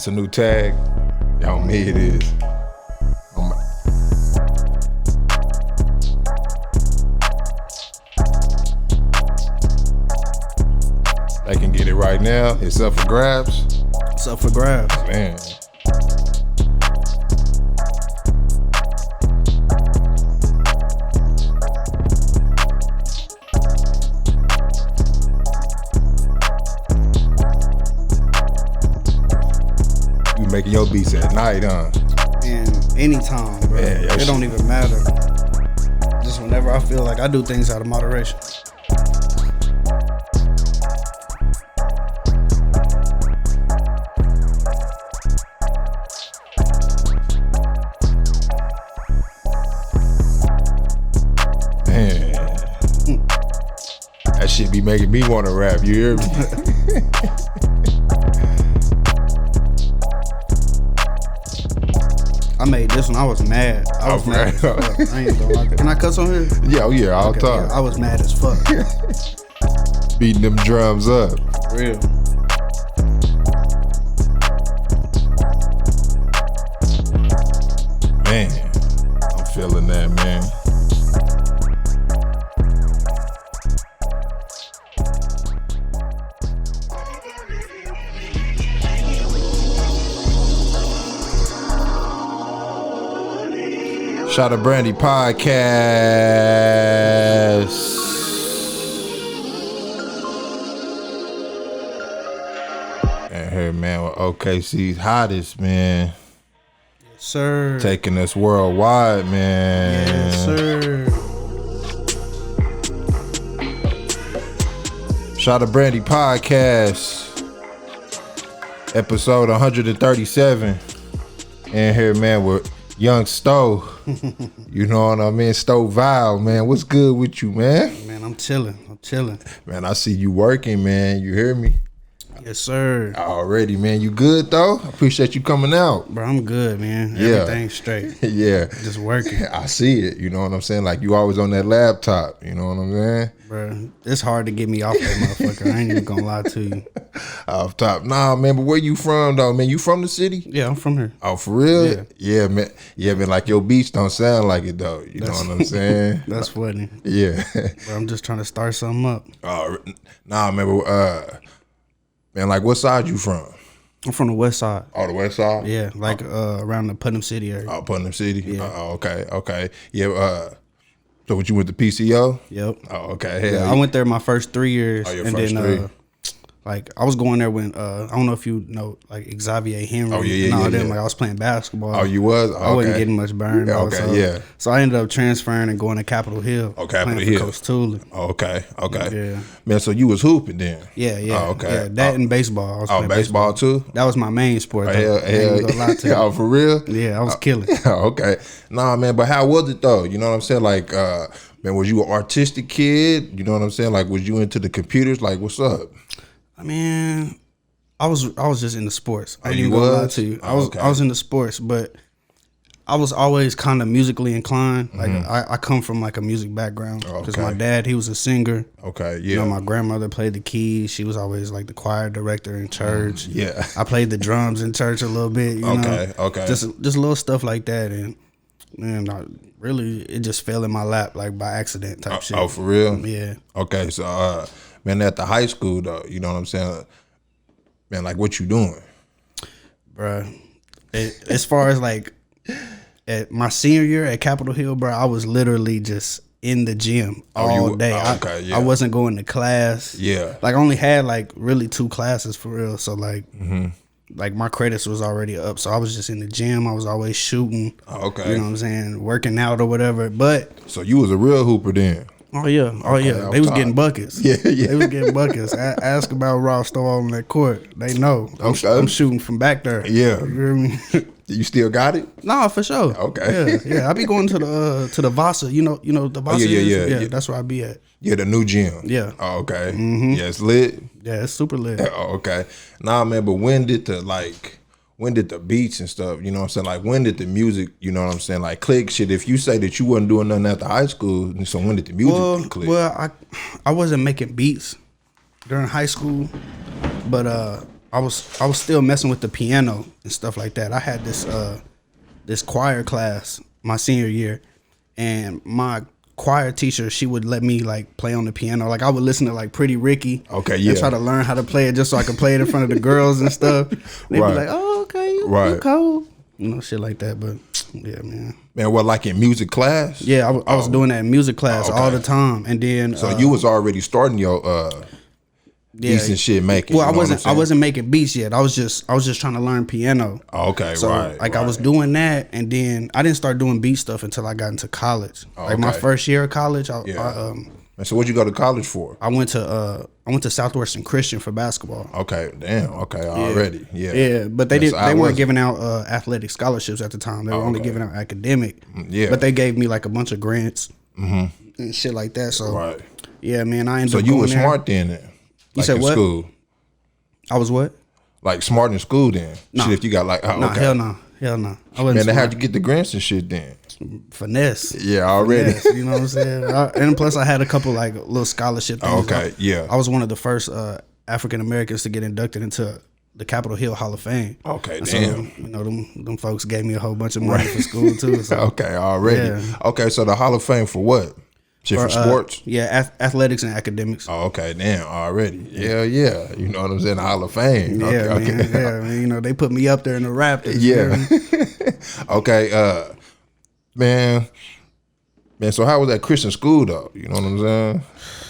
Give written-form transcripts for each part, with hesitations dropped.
That's a new tag. Yo, me it is. They can get it right now. It's up for grabs. It's up for grabs. Man. You making your beats at night, huh? And anytime, bro. Man, it don't even matter. Just whenever I feel like I do things out of moderation. That shit be making me want to rap, you hear me? I made this one, I was mad. I was mad as fuck. I ain't gonna lie. Can I cuss on here? Yeah, oh yeah, I'll talk. Yeah, I was mad as fuck. Beating them drums up. For real. Man, I'm feeling that, man. Shout out Brandy podcast. And here, man, with OKC's hottest, man. Yes, sir. Taking us worldwide, man. Yes, sir. Shout out Brandy podcast. Episode 137. And here, man, with Young Sto. You know what I mean? Stovall, man. What's good with you, man? Man, I'm chilling. Man, I see you working, man. You hear me? Yes, sir. Already, man. You good, though? I appreciate you coming out. Bro, I'm good, man. Yeah. Everything's straight. Yeah. Just working. I see it. You know what I'm saying? Like, you always on that laptop. You know what I'm saying? Bro, it's hard to get me off that motherfucker. I ain't even gonna lie to you. Off top. Nah, man, but where you from, though, man? You from the city? Yeah, I'm from here. Oh, for real? Yeah. Yeah, man. Yeah, man, like your beats don't sound like it, though. You know what I'm saying? That's funny. Yeah. Bro, I'm just trying to start something up. Nah, man, man, like, what side you from? I'm from the west side. Oh, the west side? Yeah, like around the Putnam City area. Oh, Putnam City? Yeah. Okay. Yeah, so what, you went to PCO? Yep. Oh, okay. Hell, Yeah, I went there my first 3 years. Oh, your and first then, three. Like, I was going there when, I don't know if you know, like, Xavier Henry. Oh, yeah, and all yeah, them. yeah. Like, I was playing basketball. Oh, you was? Oh, I wasn't getting much burn. Yeah, though, okay, so, yeah. So I ended up transferring and going to Capitol Hill. Oh, Capitol playing Hill. For Coach Tooley. Oh, okay. Yeah. Man, so you was hooping then? Yeah. Oh, okay. Yeah, that and baseball. I was playing baseball too? That was my main sport. Hell, I ain't gonna lie to you. Oh, for real? Yeah, I was killing. Okay. Nah, man, but how was it though? You know what I'm saying? Like, man, was you an artistic kid? You know what I'm saying? Like, was you into the computers? Like, what's up? I mean, I was just into sports. I ain't you even gonna lie was? to you. Oh, okay. I was into sports, but I was always kind of musically inclined. Like I come from like a music background because my dad, he was a singer. Okay, yeah. You know, my grandmother played the keys. She was always like the choir director in church. Yeah. I played the drums in church a little bit. You know? Okay. Just little stuff like that, and man, it just fell in my lap like by accident type shit. Oh, for real? Yeah. Okay, so man, at the high school though, you know what I'm saying? Man, like, what you doing? Bruh. As far as like at my senior year at Capitol Hill, bro, I was literally just in the gym all day. I wasn't going to class. Yeah. Like I only had like really 2 classes for real. So like like my credits was already up. So I was just in the gym. I was always shooting. Okay. You know what I'm saying? Working out or whatever. But so you was a real hooper then? Oh yeah. They was getting buckets. Yeah. They was getting buckets. Ask about Ross Stovall on that court. They know. I'm shooting from back there. Yeah. You hear me? You still got it? No, for sure. Okay. Yeah. I be going to the Vasa. You know the Vasa. Yeah. That's where I be at. Yeah, the new gym. Yeah. Oh, okay. Yeah, it's lit. Yeah, it's super lit. Oh, okay. Nah, man, but when did the beats and stuff, you know what I'm saying? Like, when did the music, you know what I'm saying, like, click shit? If you say that you wasn't doing nothing after high school, so when did the music click? Well, I wasn't making beats during high school, but I I was still messing with the piano and stuff like that. I had this choir class my senior year, and my choir teacher, she would let me like play on the piano. Like I would listen to like Pretty Ricky. Okay, yeah. And try to learn how to play it just so I could play it in front of the girls and stuff. They'd be like, "Oh, okay, you cool," shit like that. But yeah, man. Man, what, like in music class? Yeah, I was doing that in music class all the time, and then so you was already starting your beats and shit making. Well, I wasn't making beats yet. I was just trying to learn piano. Okay, so, I was doing that, and then I didn't start doing beat stuff until I got into college. Like my first year of college. And so what'd you go to college for? I went to Southwestern Christian for basketball. Okay, damn. Okay, already. Yeah, but they weren't giving out athletic scholarships at the time. They were only giving out academic. Yeah. But they gave me like a bunch of grants and shit like that. So yeah, man, I ended up. So you were smart then? Like you said what? School. I was what? Like smart in school then? No. Shit, if you got like hell no. I wasn't. Man, how'd you get the grants and shit then? Finesse. Yeah, already. Finesse, you know what I'm saying? And plus I had a couple like little scholarship things. Okay, yeah. I was one of the first African Americans to get inducted into the Capitol Hill Hall of Fame. Okay, and damn. So, them folks gave me a whole bunch of money for school too. So. Okay, already. Yeah. Okay, so the Hall of Fame for what? Shit for sports? Yeah, athletics and academics. Oh, okay, damn, already. Yeah. You know what I'm saying? The Hall of Fame. Yeah, okay, man. Yeah, man. You know, they put me up there in the Raptors. Yeah. Okay, man, so how was that Christian school though? You know what I'm saying?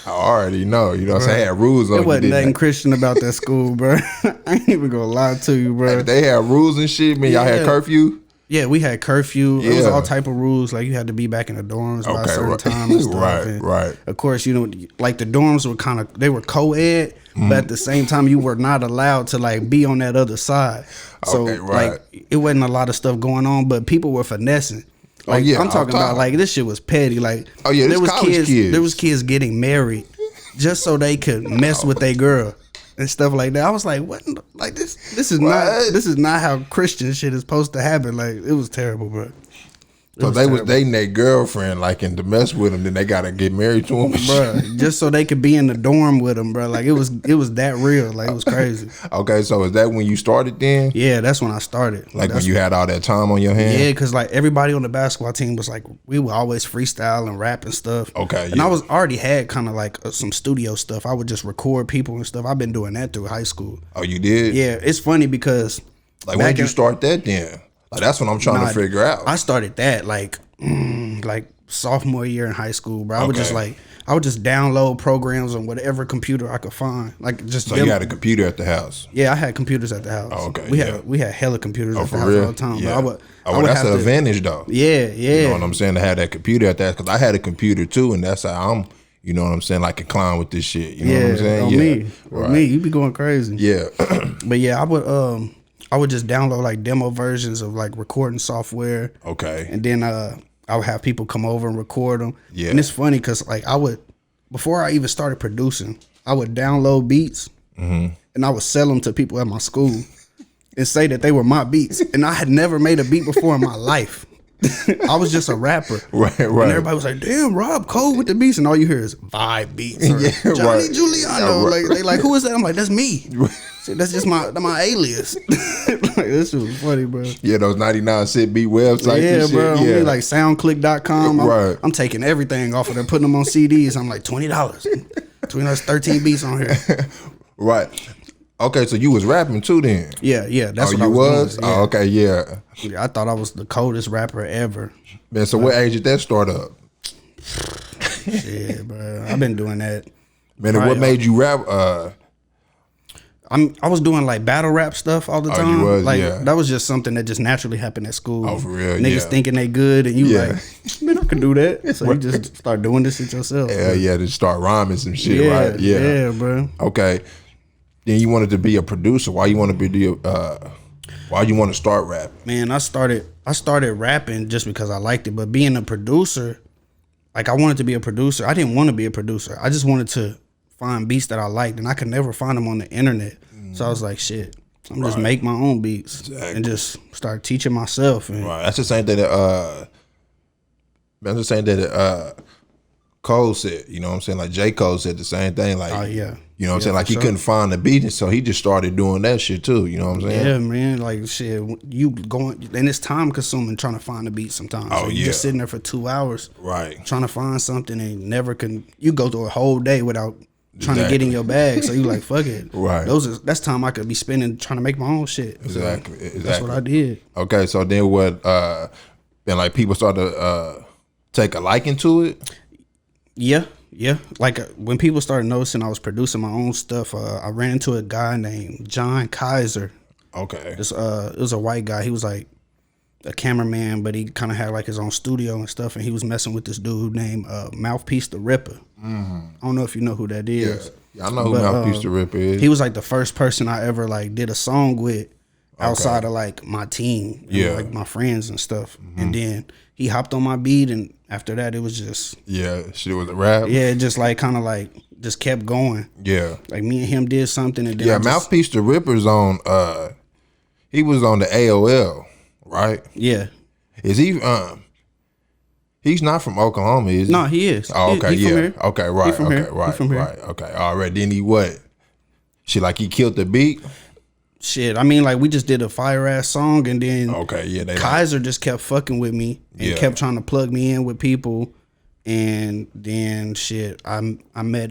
I already know. You know what I'm saying? They had rules on it. There wasn't nothing Christian about that school, bro. I ain't even gonna lie to you, bro. Like, they had rules and shit, man. Y'all had curfew? Yeah, we had curfew. It was all type of rules. Like you had to be back in the dorms by a certain time and stuff. Right. Of course, you know, like the dorms were they were co-ed, but at the same time you were not allowed to like be on that other side. So like it wasn't a lot of stuff going on, but people were finessing. Like I'm talking about like this shit was petty. Like there was kids. There was kids getting married just so they could mess with their girl and stuff like that. I was like, what? Like this is not how Christian shit is supposed to happen. Like it was terrible, bro. So they was dating their girlfriend, like, and to mess with them, then they gotta get married to him, bro. Just so they could be in the dorm with him, bro. Like it was that real. Like it was crazy. Okay, so is that when you started then? Yeah, that's when I started. Like when you had all that time on your hands? Yeah, because like everybody on the basketball team was like, we would always freestyle and rap and stuff. Okay, and I was already had kind of like some studio stuff. I would just record people and stuff. I've been doing that through high school. Oh, you did? Yeah, it's funny because like when did you start that then? Like that's what I'm trying to figure out. I started that like sophomore year in high school, bro. I would just download programs on whatever computer I could find. Like just so you had a computer at the house? Yeah, I had computers at the house. Oh, okay. We had hella computers at the house all the time. Yeah. But that's an advantage though. Yeah. You know what I'm saying? To have that computer at that, because I had a computer too, and that's how I'm. You know what I'm saying? Like a clown with this shit. You know what I'm saying? On me, you be going crazy. Yeah. But yeah, I would just download like demo versions of like recording software. Okay. And then I would have people come over and record them. Yeah. And it's funny because like before I even started producing, I would download beats and I would sell them to people at my school and say that they were my beats. And I had never made a beat before in my life. I was just a rapper. Right. And everybody was like, damn, Rob cold with the beats. And all you hear is vibe beats. Or Johnny Giuliano. Like, they like, who is that? I'm like, that's me. That's just my alias. Like, this shit was funny, bro. Yeah, those 99-cent beat websites. Yeah, bro. Yeah, like SoundClick.com. I'm taking everything off of there, putting them on CDs. I'm like $20. $20, 13 beats on here. Right. Okay, so you was rapping too then? Yeah. That's what I was doing. Yeah. Oh, okay, yeah. I thought I was the coldest rapper ever. Man, so what age did that start up? Shit, bro. I've been doing that. Man, and what made you rap? I was doing like battle rap stuff all the time. You was, like yeah. That was just something that just naturally happened at school. Oh, for real? Niggas thinking they good, and you like, man, I can do that. So you just start doing this shit yourself. Yeah, to start rhyming some shit, right? Yeah, bro. Okay. Then you wanted to be a producer. Why you want to be why you want to start rapping? Man, I started rapping just because I liked it, but being a producer, like I wanted to be a producer. I didn't want to be a producer. I just wanted to find beats that I liked, and I could never find them on the internet. So I was like, shit, I'm just make my own beats and just start teaching myself. And right. That's the same thing that Cole said. You know what I'm saying? Like J. Cole said the same thing. Like, oh yeah. You know what I'm saying? Like he couldn't find the beat, and so he just started doing that shit too. You know what I'm saying? Yeah, man. Like shit, you going and it's time consuming trying to find the beat sometimes. Oh, so you just sitting there for 2 hours, right? Trying to find something and never can. You go through a whole day without trying to get in your bag. So you like fuck it, right? That's time I could be spending trying to make my own shit. Exactly. So that's what I did. Okay, so then what? Then like people started to take a liking to it. Yeah. Like when people started noticing I was producing my own stuff, I ran into a guy named John Kaiser. Okay. It was a white guy. He was like a cameraman, but he kind of had like his own studio and stuff. And he was messing with this dude named Mouthpiece the Ripper. Mm-hmm. I don't know if you know who that is. Yeah, I know who Mouthpiece the Ripper is. He was like the first person I ever like did a song with outside of like my team, and, like my friends and stuff. Mm-hmm. And then he hopped on my beat, and after that, it was just shit was a rap. Yeah, it just like kind of like just kept going. Yeah, like me and him did something, and then Mouthpiece the Ripper's on. He was on the AOL, right? Yeah. Is he? He's not from Oklahoma, is he? No, he is. Oh, okay, he from here. Okay, right. He from okay, here. right. He from here. Right. Okay. All right. Then he what? Shit, like he killed the beat. Shit, I mean, like we just did a fire ass song, and then Kaiser just kept fucking with me and kept trying to plug me in with people, and then shit, I met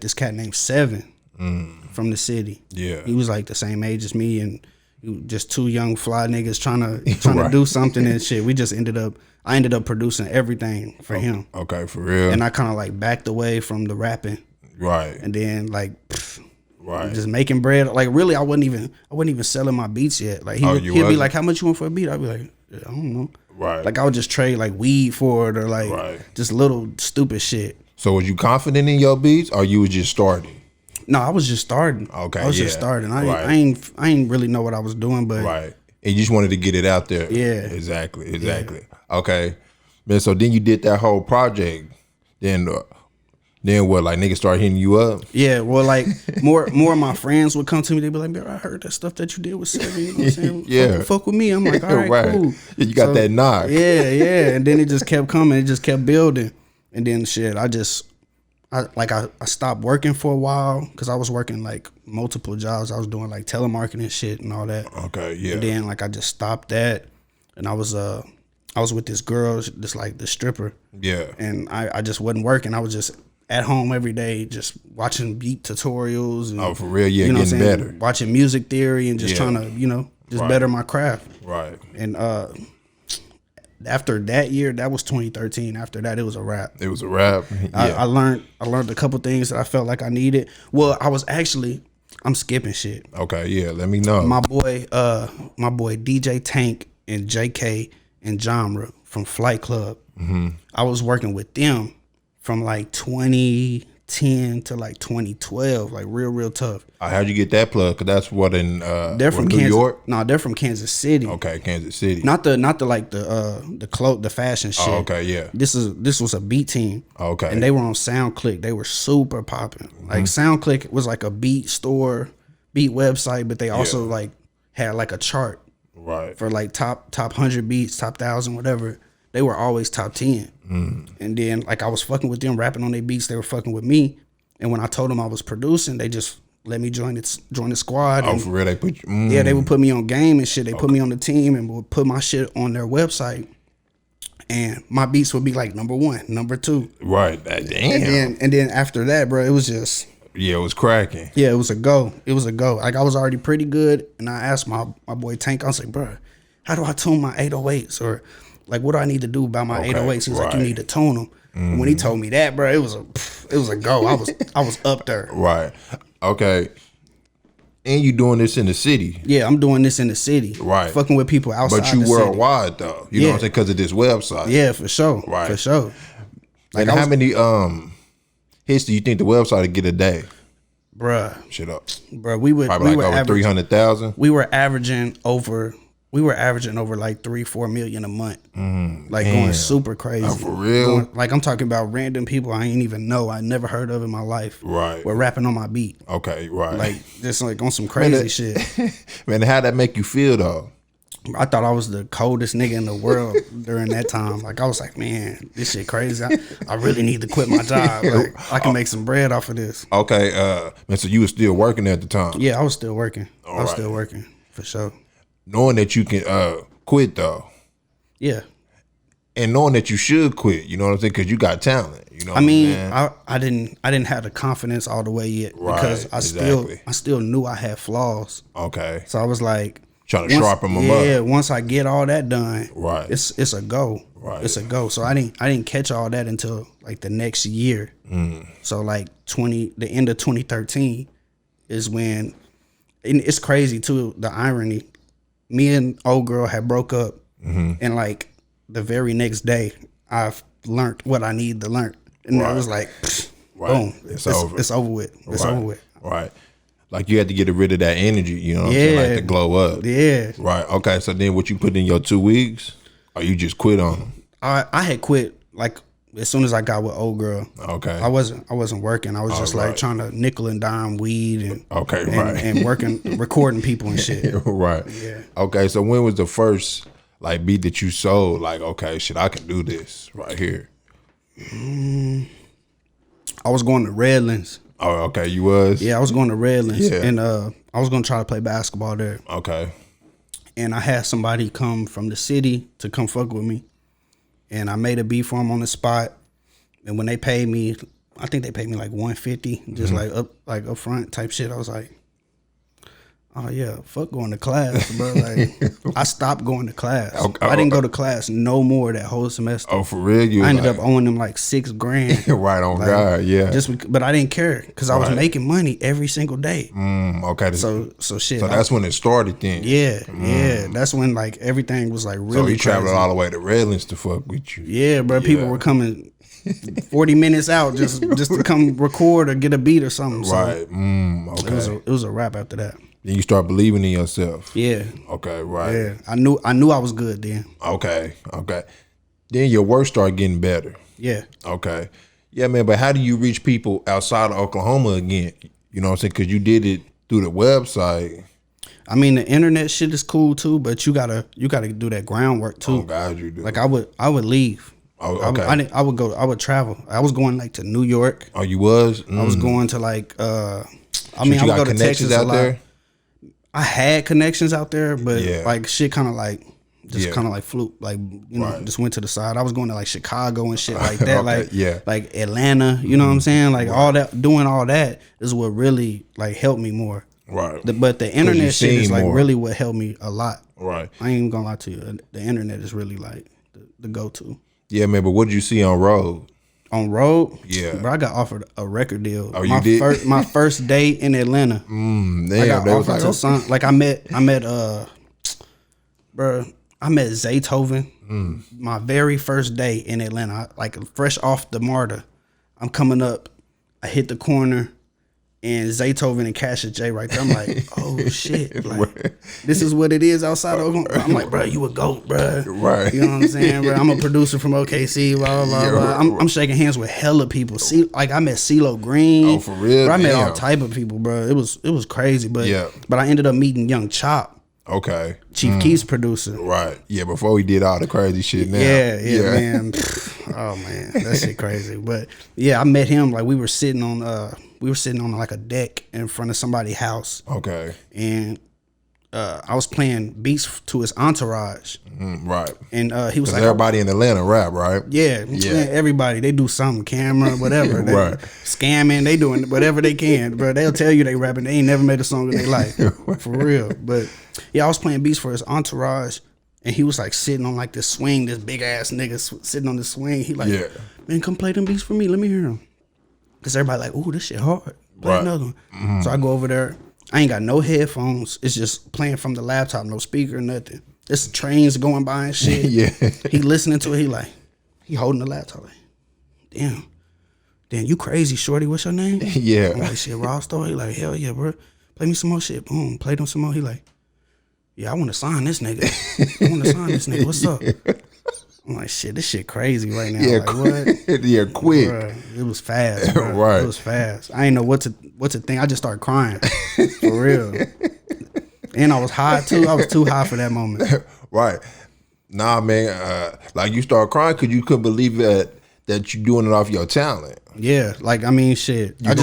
this cat named Seven from the city. Yeah, he was like the same age as me, and just two young fly niggas trying to do something and shit. We just I ended up producing everything for him. Okay, for real. And I kind of like backed away from the rapping. Right. And then like. Right, just making bread. Like really, I wasn't even selling my beats yet. Like he'd be like, "How much you want for a beat?" I'd be like, I don't know. Right. Like I would just trade like weed for it or like just little stupid shit. So was you confident in your beats, or you was just starting? No, I was just starting. Okay, I was just starting. I ain't really know what I was doing, but and you just wanted to get it out there. Yeah, exactly. Yeah. Okay, man. So then you did that whole project. Then what? Like niggas started hitting you up? Yeah, well, like more of my friends would come to me. They'd be like, "Man, I heard that stuff that you did with Seven." You know what I'm saying? Yeah, fuck with me. I'm like, all right, cool. You got that knock. Yeah. And then it just kept coming. It just kept building. And then shit, I stopped working for a while because I was working like multiple jobs. I was doing like telemarketing shit and all that. Okay, yeah. And then like I just stopped that, and I was with this girl, just like the stripper. Yeah. And I just wasn't working. I was just at home every day, just watching beat tutorials. And, for real, yeah, getting better. Watching music theory and just trying to, better my craft. Right. And after that year, that was 2013. After that, it was a wrap. It was a wrap. Yeah. I learned a couple things that I felt like I needed. Well, I'm skipping shit. Okay, yeah, let me know. My boy DJ Tank and JK and Genre from Flight Club. Mm-hmm. I was working with them from like 2010 to like 2012, like real tough. How'd you get that plug? Cause that's what in they're from New York. No, they're from Kansas City. Okay, Kansas City. Not the like the fashion shit. Oh, okay, yeah. This was a beat team. Okay, and they were on SoundClick. They were super popping. Mm-hmm. Like SoundClick was like a beat store, beat website, but they also like had like a chart. Right. For like top 100 beats, top 1,000, whatever. They were always top 10. And then like I was fucking with them, rapping on their beats. They were fucking with me. And when I told them I was producing, they just let me join the squad. Oh, for real? They put you? Yeah, they would put me on game and shit. They put me on the team and would put my shit on their website. And my beats would be like number 1, number 2. Right. Damn. And then after that, bro, it was just... Yeah, it was cracking. Yeah, it was a go. Like I was already pretty good. And I asked my boy Tank, I was like, bro, how do I tune my 808s? Or... like, what do I need to do about my 808s? He was like, you need to tune them. Mm-hmm. When he told me that, bro, it was a go. I was up there. Right. Okay. And you doing this in the city? Yeah, I'm doing this in the city. Right. Fucking with people outside. But you worldwide though. You know what I'm saying? Because of this website. Yeah, for sure. Right. For sure. Like, and how many hits do you think the website would get a day? Bruh. Shut up. Bruh, we were over 300,000. We were averaging over like 3-4 million a month. Like going super crazy. Oh, for real? Like I'm talking about random people I ain't even know. I never heard of in my life. Right. Were rapping on my beat. Okay, right. Like just like on some crazy shit. Man, how'd that make you feel though? I thought I was the coldest nigga in the world during that time. Like, I was like, man, this shit crazy. I really need to quit my job. Like, I can make some bread off of this. Okay, man, so you were still working at the time? Yeah, I was still working. I was still working, for sure. Knowing that you can quit, though. Yeah. And knowing that you should quit, you know what I'm saying? Because you got talent, you know what I mean, I didn't have the confidence all the way yet. Right, because I still knew I had flaws. Okay. So I was like, trying to sharpen them up. Yeah, once I get all that done, right, it's a go. Right, it's a go. So I didn't catch all that until like the next year. So like the end of 2013 is when, and it's crazy too. The irony, me and old girl had broke up, and like the very next day, I've learned what I need to learn, and I was like, boom, it's over. It's over with. It's over with. Right. Like you had to get rid of that energy, you know what I'm saying? Like to glow up. Yeah. Right. Okay. So then what you put in your 2 weeks, or you just quit on them? I had quit like as soon as I got with old girl. Okay. I wasn't working. I was just like trying to nickel and dime weed and and working, recording people and shit. Right. Yeah. Okay. So when was the first like beat that you sold? Like, okay, shit, I can do this right here. I was going to Redlands. Oh, okay, you was? Yeah, I was going to Redlands, and I was going to try to play basketball there. Okay. And I had somebody come from the city to come fuck with me, and I made a beat for him on the spot. And when they paid me, I think they paid me like $150, just like up front type shit. I was like, oh yeah, fuck going to class, bro. Like I stopped going to class. Okay. I didn't go to class no more that whole semester. Oh, for real? I ended up owing them like $6,000. Right on, like, God, yeah. But I didn't care because I was making money every single day. Okay. So shit. So that's when it started then. Yeah, yeah. That's when like everything was like really. So you traveled all the way to Redlands to fuck with you. Yeah, bro. People were coming 40 minutes out just to come record or get a beat or something. Right. So okay. It was a wrap after that. Then you start believing in yourself. Yeah. Okay, right. Yeah. I knew I was good then. Okay. Then your work started getting better. Yeah. Okay. Yeah, man, but how do you reach people outside of Oklahoma again? You know what I'm saying? Because you did it through the website. I mean, the internet shit is cool too, but you gotta do that groundwork too. Oh God, you do. Like I would leave. Oh, okay. I would travel. I was going like to New York. Oh, you was? I was going to like I would go to Texas out there. I had connections out there, but like shit kind of like kind of like fluke, like you know, just went to the side. I was going to like Chicago and shit like that, like Atlanta. You know what I'm saying? Like all that, doing all that is what really like helped me more. Right. But the internet shit is like really what helped me a lot. Right. I ain't even gonna lie to you. The internet is really like the go-to. Yeah, man. But what did you see on road? On road, yeah, bro, I got offered a record deal. Oh, you did? My first day in Atlanta. Damn, I got offered to some. Like I met Zaytoven. My very first day in Atlanta, like fresh off the MARTA. I'm coming up. I hit the corner, and Zaytoven and Casha J right there. I'm like, oh shit, like this is what it is outside of Oklahoma. I'm like, bro, you a GOAT, bro. Right. You know what I'm saying, bro? I'm a producer from OKC, blah, blah, blah. I'm shaking hands with hella people. Like I met CeeLo Green. Oh, for real? Bro, I met all type of people, bro. It was crazy, but I ended up meeting Young Chop. Okay. Chief Keef's producer. Right. Yeah, before we did all the crazy shit now. Yeah, man. Oh man, that shit crazy. But yeah, I met him, like we were sitting on like a deck in front of somebody's house. Okay. And I was playing beats to his entourage. Right. And he was like, everybody in Atlanta rap, right? Yeah. Everybody. They do something, camera, whatever. They right. Scamming, they doing whatever they can. Bro, they'll tell you they rapping. They ain't never made a song in their life. For real. But yeah, I was playing beats for his entourage. And he was like sitting on like this swing, this big ass nigga sitting on this swing. He like, man, come play them beats for me. Let me hear them. Because everybody like, ooh, this shit hard. Play another one. Mm-hmm. So I go over there. I ain't got no headphones. It's just playing from the laptop, no speaker, nothing. It's trains going by and shit. Yeah. He listening to it. He holding the laptop. Like, damn, you crazy, shorty. What's your name? Yeah. I'm like, shit, Raw Store. He like, hell yeah, bro. Play me some more shit. Boom. Play them some more. He like, yeah, I want to sign this nigga. What's up? I'm like, shit, this shit crazy right now. Yeah, like, what? Yeah, quick. Bruh, it was fast, bro. Right. It was fast. I ain't know what to think. I just started crying. For real. And I was high too. I was too high for that moment. Right. Nah, man. Like you start crying because you couldn't believe that you doing it off your talent. Yeah. Like, I mean, shit. I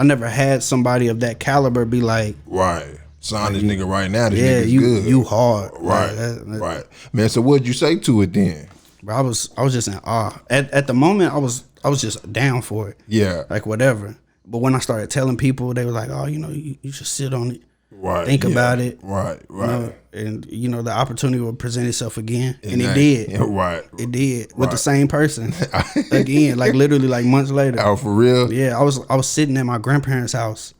never had somebody of that caliber be like, right. Sign this nigga right now. This nigga's good. You hard. Right. Right. Man, so what'd you say to it then? Bro, I was just in awe. At the moment, I was just down for it. Yeah. Like, whatever. But when I started telling people, they were like, oh, you should sit on it. Right. Think about it. Right. And the opportunity will present itself again. And it did. Yeah, right. It did. With the same person. Again, like literally like months later. Oh, for real? Yeah, I was sitting at my grandparents' house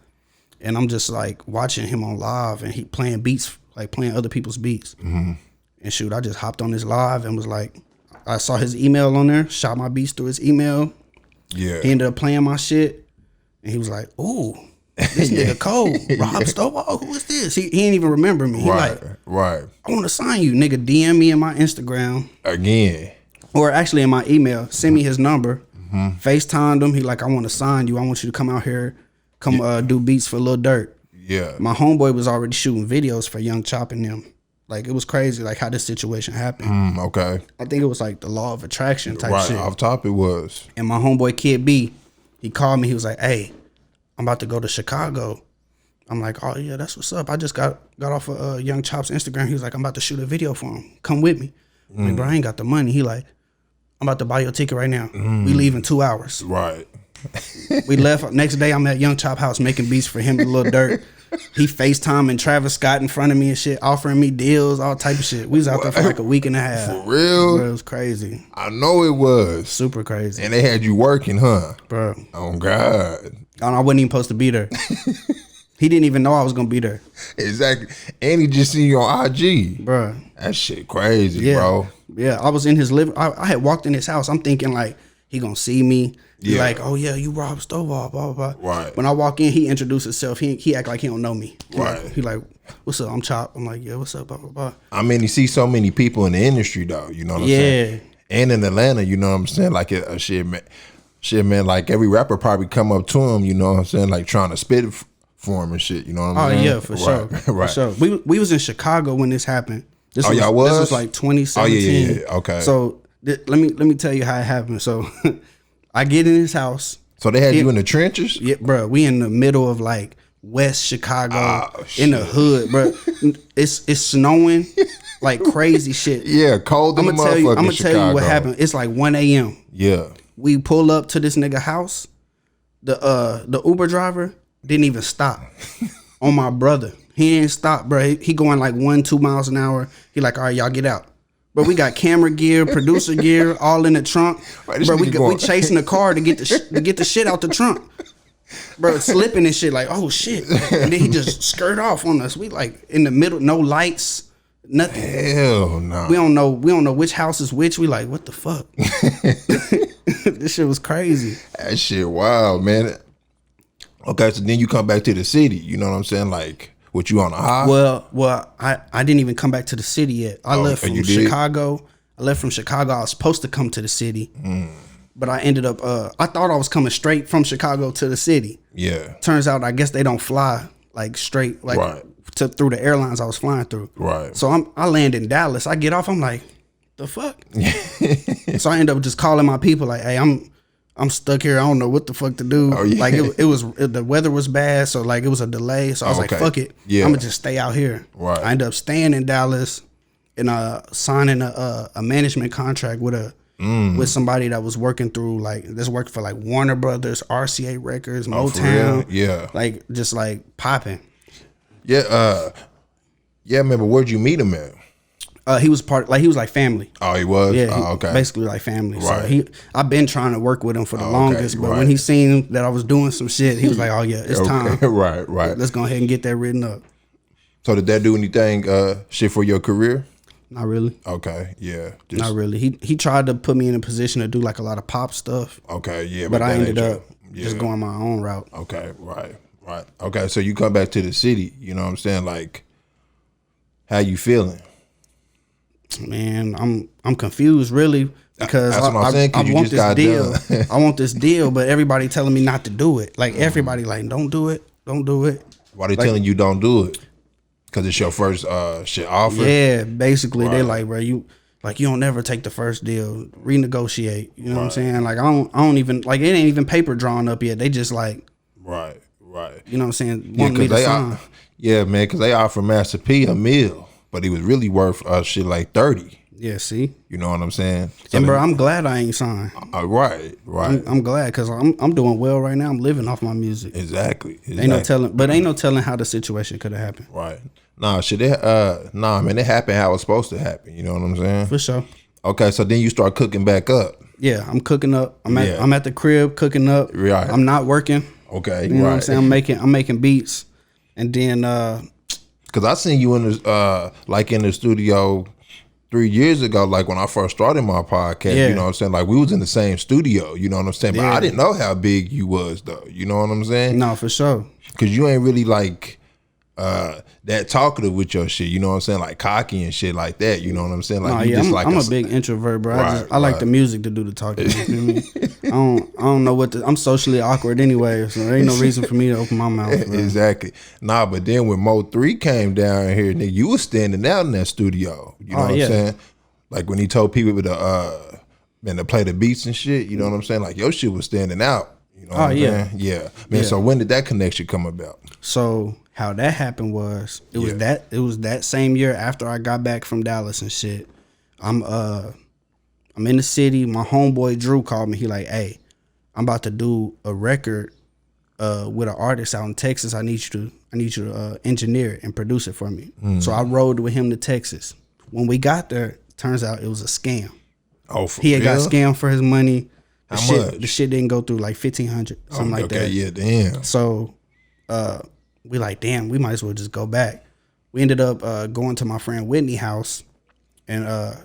and I'm just like watching him on live and he playing beats, like playing other people's beats. Mm-hmm. And shoot, I just hopped on his live and was like, I saw his email on there, shot my beats through his email. Yeah. He ended up playing my shit. And he was like, ooh, this nigga cold. Rob Stovall, who is this? He didn't even remember me. He right. I want to sign you. Nigga, DM me in my Instagram. Again. Or actually in my email. Send me his number. Mm-hmm. FaceTimed him. He like, I want to sign you. I want you to come out here. Come do beats for Lil Durk. Yeah. My homeboy was already shooting videos for Young Chop and them. Like, it was crazy, like, how this situation happened. Okay. I think it was, like, the law of attraction type shit. Right, off top it was. And my homeboy, Kid B, he called me. He was like, hey, I'm about to go to Chicago. I'm like, oh, yeah, that's what's up. I just got off of Young Chop's Instagram. He was like, I'm about to shoot a video for him. Come with me. I'm like, bro, I ain't got the money. He like, I'm about to buy your ticket right now. We leave in 2 hours. Right. We left. Next day, I'm at Young Chop house making beats for him and Lil Durk. He FaceTiming Travis Scott in front of me and shit, offering me deals, all type of shit. We was out there for like a week and a half. For real? Bro, it was crazy. I know it was. Super crazy. And they had you working, huh? Bro. Oh, God. I wasn't even supposed to be there. He didn't even know I was going to be there. Exactly. And he just seen you on IG. Bro. That shit crazy, bro. Yeah, I was in his living. I had walked in his house. I'm thinking like, he going to see me. He like, oh yeah, you Rob Stovall, blah, blah, blah. Right. When I walk in, he introduced himself. He act like he don't know me. Right. He like, what's up? I'm Chop. I'm like, yeah, what's up, blah, blah, blah. I mean, you see so many people in the industry, though. You know what I'm saying? And in Atlanta, you know what I'm saying? Like, shit, man, like every rapper probably come up to him, you know what I'm saying? Like trying to spit for him and shit, you know what I'm saying? Oh, yeah, for sure. Right. For sure. We was in Chicago when this happened. Y'all was? This was like 2017. Oh, yeah. Okay. So let me tell you how it happened. So I get in his house. So they had you in the trenches? Yeah, bro. We in the middle of like West Chicago, in the hood, bro. It's snowing like crazy shit. Yeah, cold in the motherfucking I'm gonna tell you what happened. It's like 1 a.m. Yeah. We pull up to this nigga house. The Uber driver didn't even stop on my brother. He didn't stop, bro. He going like 1-2 miles an hour. He like, all right, y'all get out. But we got camera gear, producer gear, all in the trunk. Right, bro, we chasing the car to get the shit out the trunk. Bro, slipping and shit like, oh shit. And then he just skirt off on us. We like in the middle, no lights, nothing. Hell no. We don't know which house is which. We like, what the fuck? This shit was crazy. That shit wild, man. Okay, so then you come back to the city. You know what I'm saying? Like, what, you on a high? Well, I didn't even come back to the city yet. I left from Chicago. I left from Chicago. I was supposed to come to the city. But I ended up, I thought I was coming straight from Chicago to the city. Yeah. Turns out, I guess they don't fly like straight, like through the airlines I was flying through. Right. So I land in Dallas. I get off. I'm like, the fuck? So I end up just calling my people like, hey, I'm stuck here. I don't know what the fuck to do. Oh, yeah. Like the weather was bad, so like it was a delay. So I was like, fuck it. Yeah. I'm gonna just stay out here. Right. I ended up staying in Dallas and signing a management contract with somebody that was working through worked for like Warner Brothers, RCA Records, Motown. Yeah. Like just like popping. Yeah. Yeah, man, but where'd you meet him at? He was he was like family. Oh, he was? Yeah, okay. Basically like family. Right. So I've been trying to work with him for the longest, but when he seen that I was doing some shit, he was like, oh yeah, it's time. Right. Let's go ahead and get that written up. So did that do anything shit for your career? Not really. Okay, yeah. Not really. He tried to put me in a position to do like a lot of pop stuff. Okay, yeah. But I ended up just going my own route. Okay, right. Okay, so you come back to the city, you know what I'm saying? Like, how you feeling? Man, I'm confused really because that's what I'm saying, I want this deal. I want this deal, but everybody telling me not to do it. Like everybody like, don't do it. Why they telling you don't do it? Cause it's your first shit offer. Yeah, basically they like, bro, you don't never take the first deal. Renegotiate. You know what I'm saying? Like I don't even like it ain't even paper drawn up yet. They just like right. You know what I'm saying? Want me to sign. Yeah, man, because they offered Master P $1 million, but he was really worth shit like 30. Yeah, see, you know what I'm saying? So and bro, I'm glad I ain't signed. Right. I'm glad because I'm doing well right now. I'm living off my music. Exactly. Ain't no telling how the situation could have happened. Right. Nah, shit. Man, it happened how it's supposed to happen. You know what I'm saying? For sure. Okay, so then you start cooking back up. Yeah, I'm cooking up. I'm at the crib cooking up. Right. I'm not working. Okay. You know what I'm saying? I'm making beats, and then because I seen you in the in the studio 3 years ago, like when I first started my podcast. You know what I'm saying? Like we was in the same studio. You know what I'm saying? But I didn't know how big you was though. You know what I'm saying? No, for sure. Because you ain't really like that talkative with your shit, you know what I'm saying? Like cocky and shit like that, you know what I'm saying? Like I'm a big introvert, bro. I like the music to do the talking. You feel me? I don't know I'm socially awkward anyway, so there ain't no reason for me to open my mouth. Bro. Exactly. Nah, but then when Mo 3 came down here, nigga, you was standing out in that studio. You know what I'm saying? Like when he told people to play the beats and shit, you know what I'm saying? Like your shit was standing out. You know what I'm saying? Yeah. Man, so when did that connection come about? So how that happened was it was that same year after I got back from Dallas and shit. I'm in the city. My homeboy Drew called me. He like, hey, I'm about to do a record with an artist out in Texas. I need you to engineer it and produce it for me. So I rode with him to Texas. When we got there, turns out it was a scam. Oh, for he real? Got scammed for his money. How much? The shit didn't go through like $1,500, something like that. Okay, yeah, damn. So we like, damn, we might as well just go back. We ended up going to my friend Whitney's house, and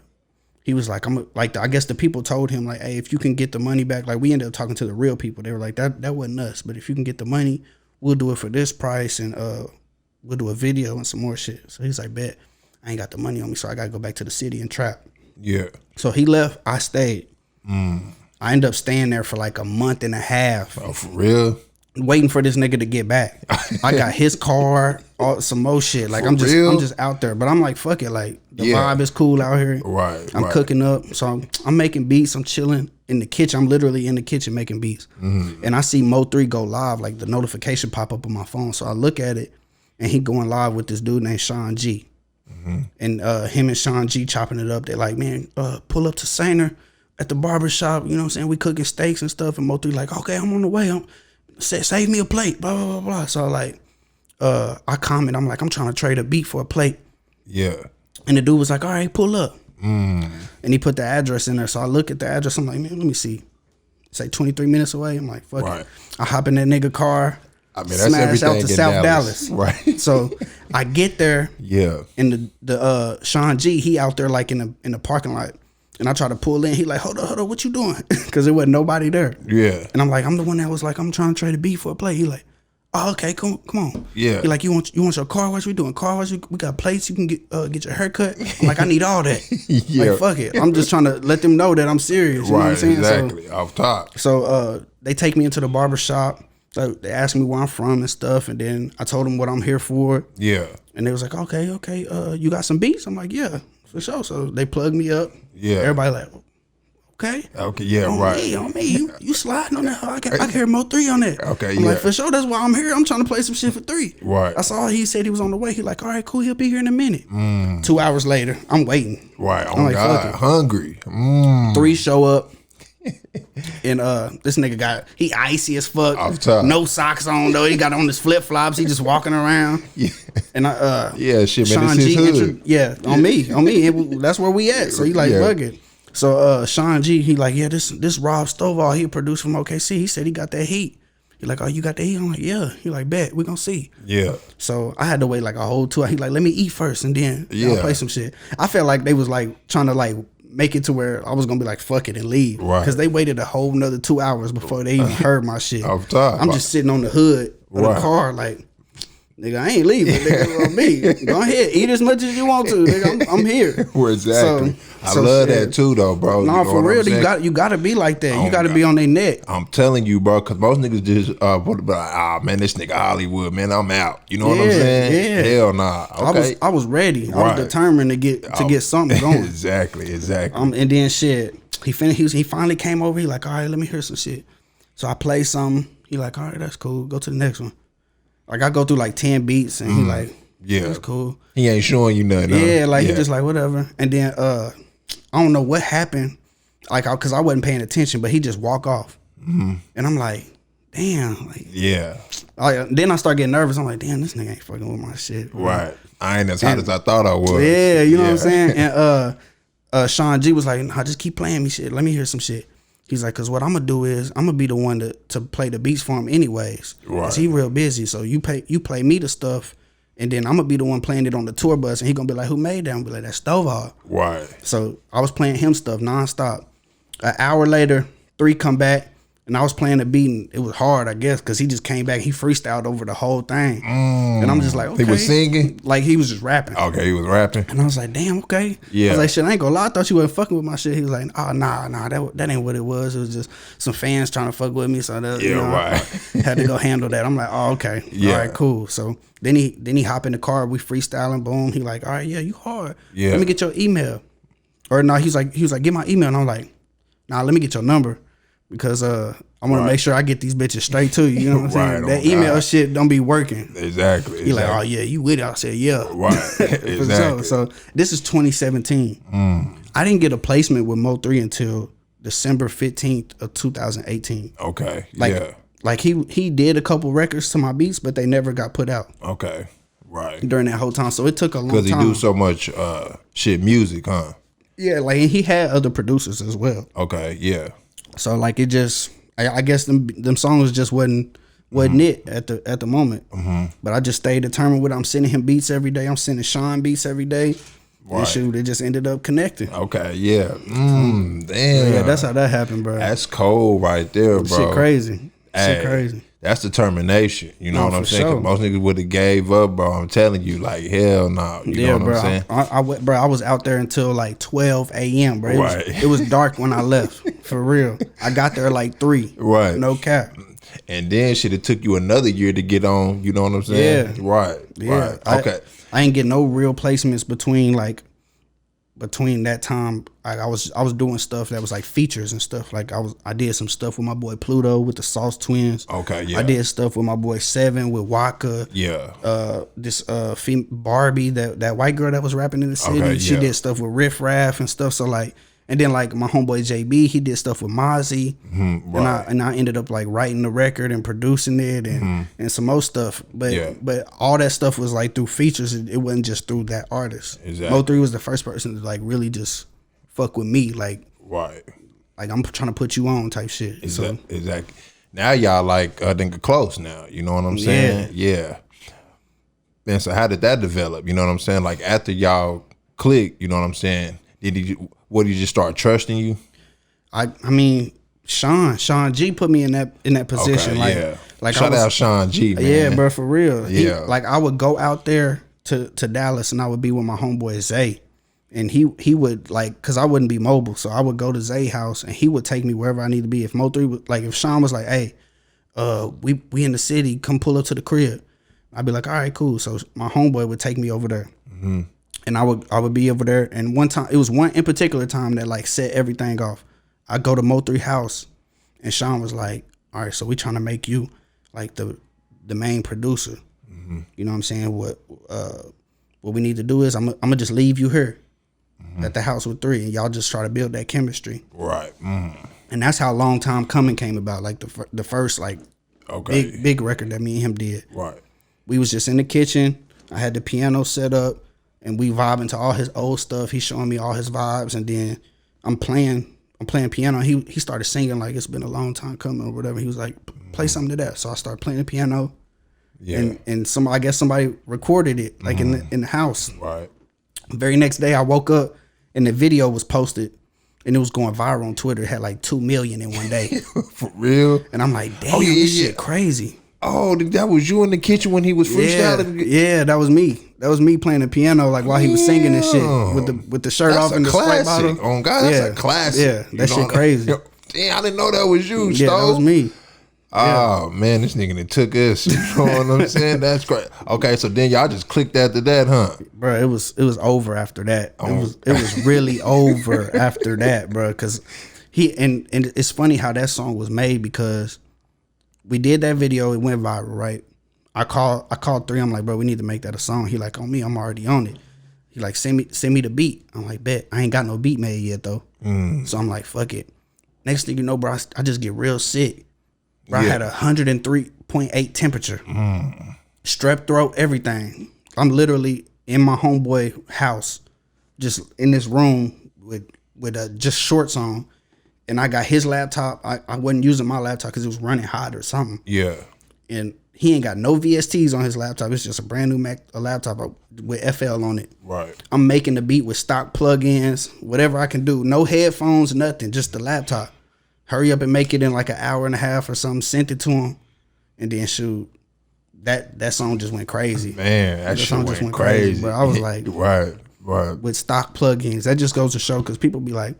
he was like, I guess the people told him like, hey, if you can get the money back, like we ended up talking to the real people. They were like, that wasn't us, but if you can get the money, we'll do it for this price, and we'll do a video and some more shit. So he's like, bet, I ain't got the money on me, so I gotta go back to the city and trap. Yeah. So he left, I stayed. I ended up staying there for like a month and a half. Oh, for real? Waiting for this nigga to get back. I got his car, some more shit. Like I'm just out there. But I'm like, fuck it. Like the vibe is cool out here. Right. I'm cooking up. So I'm making beats. I'm chilling in the kitchen. I'm literally in the kitchen making beats. And I see Mo 3 go live, like the notification pop up on my phone. So I look at it and he going live with this dude named Sean G. And him and Sean G chopping it up. They're like, man, pull up to Sainer at the barbershop. You know what I'm saying? We cooking steaks and stuff. And Mo 3 like, okay, I'm on the way. Save me a plate, blah, blah, blah, blah. So like, I comment, I'm like, I'm trying to trade a beat for a plate. Yeah. And the dude was like, all right, pull up. And he put the address in there. So I look at the address. I'm like, man, let me see. It's like 23 minutes away. I'm like, fuck it. I hop in that nigga car. I mean, that's smash out to South Dallas. Right. So I get there. Yeah. And the Sean G, he out there like in the parking lot. And I try to pull in. He like, hold up, what you doing? Because there wasn't nobody there. Yeah. And I'm like, I'm the one that was like, I'm trying to trade a beat for a plate. He like, oh, okay, come on. Yeah. He like, you want your car wash? We doing car wash? We got plates. You can get your haircut. I'm like, I need all that. Like, fuck it. I'm just trying to let them know that I'm serious. You know what I'm saying? Exactly. Off top. So they take me into the barbershop. So they asked me where I'm from and stuff. And then I told them what I'm here for. Yeah. And they was like, okay. You got some beats? I'm like, yeah. For sure. So they plugged me up. Yeah. Everybody like, okay. Okay, yeah, on me. You sliding on that. I can hear Mo 3 on that. Okay, I'm like, for sure, that's why I'm here. I'm trying to play some shit for 3. Right. That's all he said. He was on the way. He like, all right, cool, he'll be here in a minute. 2 hours later, I'm waiting. Right. I'm like, God, hungry. 3 show up. And this nigga he icy as fuck. No socks on though. He got on his flip flops. He just walking around. Yeah. And shit, man. Sean G, on me. That's where we at. So he like, fuck it. So Sean G, he like, yeah, this Rob Stovall, he a producer from OKC. He said he got that heat. He like, oh, you got the heat? I'm like, yeah. He like, bet, we gonna see. Yeah. So I had to wait like a whole 2 hours. He like, let me eat first and then I'll play some shit. I felt like they was like trying to like make it to where I was gonna be like, fuck it and leave. Right. Because they waited a whole nother 2 hours before they even heard my shit. I'm just sitting on the hood of the car like, Nigga, I ain't leaving. Nigga, on me. Go ahead, eat as much as you want to. Nigga, I'm here. Well, exactly. I love that too, though, bro. No, for real, you got to be like that. You got to be on their neck. I'm telling you, bro, because most niggas just man, this nigga Hollywood, man, I'm out. You know what I'm saying? Yeah. Hell nah. Okay. I was ready. I was determined to get something going. Exactly. And then shit, he finally came over. He like, all right, let me hear some shit. So I played something. He like, all right, that's cool. Go to the next one. Like I go through like 10 beats and he like, yeah, that's cool. He ain't showing you nothing. Yeah, like he just like whatever. And then I don't know what happened, like cause I wasn't paying attention, but he just walk off. And I'm like, damn, like then I start getting nervous. I'm like, damn, this nigga ain't fucking with my shit. Bro. Right. I ain't as hot as I thought I was. Yeah, you know what I'm saying? And Sean G was like, nah, just keep playing me shit. Let me hear some shit. He's like, cause what I'm gonna do is I'm gonna be the one to play the beats for him anyways. Right. Cause he real busy. So you play me the stuff, and then I'm gonna be the one playing it on the tour bus, and he gonna be like, who made that? I'm gonna be like, that's Stovall. Right. So I was playing him stuff nonstop. An hour later, 3 come back, and I was playing the beat, and it was hard, I guess, cause he just came back. He freestyled over the whole thing, and I'm just like, okay. He was singing, like he was just rapping. Okay, he was rapping, and I was like, damn, okay. Yeah. I was like, shit, I ain't gonna lie, I thought you wasn't fucking with my shit. He was like, oh nah, that ain't what it was. It was just some fans trying to fuck with me, so that, I had to go handle that. I'm like, oh okay, all right, cool. So then he hop in the car, we freestyling, boom. He like, all right, yeah, you hard. Yeah. Let me get your email. Or no, he was like, get my email, and I'm like, nah, let me get your number. Because I want to make sure I get these bitches straight to you. You know what I'm saying? That email shit don't be working. Exactly. He like, oh yeah, you with it? I said, yeah. Right. Exactly. So this is 2017. I didn't get a placement with Mo3 until December 15th of 2018. Okay. Like he did a couple records to my beats, but they never got put out. Okay. Right. During that whole time, so it took a long time. Because he do so much music, huh? Yeah, like and he had other producers as well. Okay. Yeah. So like it just, I guess them songs just wasn't it at the moment. But I just stayed determined with it. I'm sending him beats every day. I'm sending Sean beats every day. Right. And shoot, it just ended up connecting. Okay, yeah. Damn. Yeah, that's how that happened, bro. That's cold right there, bro. Shit crazy. Shit crazy. That's determination. You know what I'm saying? Sure. Most niggas would have gave up, bro. I'm telling you, like, hell no. You know what I'm saying? I was out there until like 12 a.m., bro. It was dark when I left, for real. I got there like 3. Right. No cap. And then shit, it took you another year to get on, you know what I'm saying? Yeah. Right. Yeah. Right. Okay. I ain't get no real placements between that time. I was doing stuff that was like features and stuff. Like I did some stuff with my boy Pluto with the Sauce Twins. Okay, yeah. I did stuff with my boy Seven with Waka. Yeah. This Barbie, that white girl that was rapping in the city. Okay, she did stuff with Riff Raff and stuff. So like, and then like my homeboy JB, he did stuff with Mozzie. Right. And I ended up like writing the record and producing it and some more stuff. But all that stuff was like through features. It wasn't just through that artist. Exactly. Mo3 was the first person to like really just fuck with me, like I'm trying to put you on type shit. Exactly. Now y'all like think close now. You know what I'm saying? Yeah. And so how did that develop? You know what I'm saying? Like after y'all clicked, you know what I'm saying? Did he just start trusting you? I mean, Sean G put me in that position. Okay, like shout out Sean G, man. Yeah, bro, for real. Yeah. Like I would go out there to Dallas and I would be with my homeboy Zay. And he would like, cause I wouldn't be mobile, so I would go to Zay's house and he would take me wherever I need to be. If Mo3 was like, if Sean was like, hey, we in the city, come pull up to the crib, I'd be like, all right, cool. So my homeboy would take me over there, and I would be over there. And one time, it was one in particular time that like set everything off. I go to Mo3 house, and Sean was like, all right, so we trying to make you like the main producer. You know what I'm saying? What we need to do is I'm gonna just leave you here at the house with 3, and y'all just try to build that chemistry. Right. And that's how Long Time Coming came about. Like the first like big record that me and him did. Right. We was just in the kitchen. I had the piano set up, and we vibing to all his old stuff. He's showing me all his vibes, and then I'm playing piano. He started singing like it's been a long time coming or whatever. He was like, play something to that. So I started playing the piano. Yeah. And I guess somebody recorded it like in the house. Right. Very next day I woke up and the video was posted and it was going viral on Twitter. It had like 2 million in one day. For real? And I'm like, damn, this shit crazy. Oh, that was you in the kitchen when he was freestyling? Yeah, that was me. That was me playing the piano like while he was singing and shit with the shirt off and the Sprite bottle. Oh God, that's a classic. Yeah, that shit crazy. Damn, I didn't know that was you, Yeah, that was me. Oh man, this nigga that took us. You know what I'm saying? That's great. Okay, so then y'all just clicked after that, huh? Bro, it was over after that. It was really over after that, bro. Because and it's funny how that song was made because we did that video. It went viral, right? I called 3. I'm like, bro, we need to make that a song. He like, on me, I'm already on it. He like, send me the beat. I'm like, bet. I ain't got no beat made yet though. So I'm like, fuck it. Next thing you know, bro, I just get real sick. Bro, I had 103.8 temperature, strep throat, everything. I'm literally in my homeboy house, just in this room with just shorts on, and I got his laptop. I wasn't using my laptop because it was running hot or something. Yeah, and he ain't got no VSTs on his laptop. It's just a brand new laptop with FL on it. Right. I'm making the beat with stock plugins, whatever I can do. No headphones, nothing, just the laptop. Hurry up and make it in like an hour and a half or something. Sent it to him, and then shoot, that song just went crazy. Man, that song just went crazy. Bro, I was like, right. With stock plugins, that just goes to show because people be like,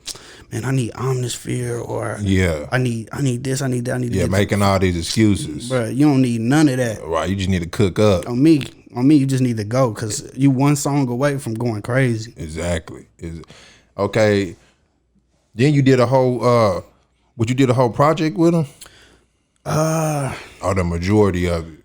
man, I need Omnisphere or I need this, I need that, I need this. Yeah, making all these excuses. Bro, you don't need none of that. Right, you just need to cook up. On me, you just need to go because you one song away from going crazy. Exactly. Okay, then you did a whole. You did a whole project with him? Or the majority of it?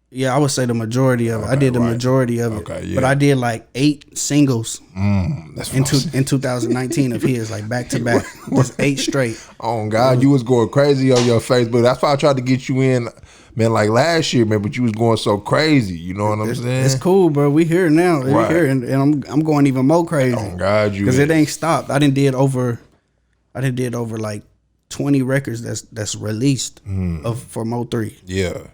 Yeah, I would say the majority of it. I did the majority of it. Okay, yeah. But I did like 8 singles in 2019 of his, like back to back. Just 8 straight. Oh God, you was going crazy on your Facebook. That's why I tried to get you in, man, like last year, man, but you was going so crazy. You know what I'm saying? It's cool, bro. We here now. Right. We here, and I'm going even more crazy. Oh God, because it ain't stopped. I did over like 20 records that's released for Mo3. Yeah.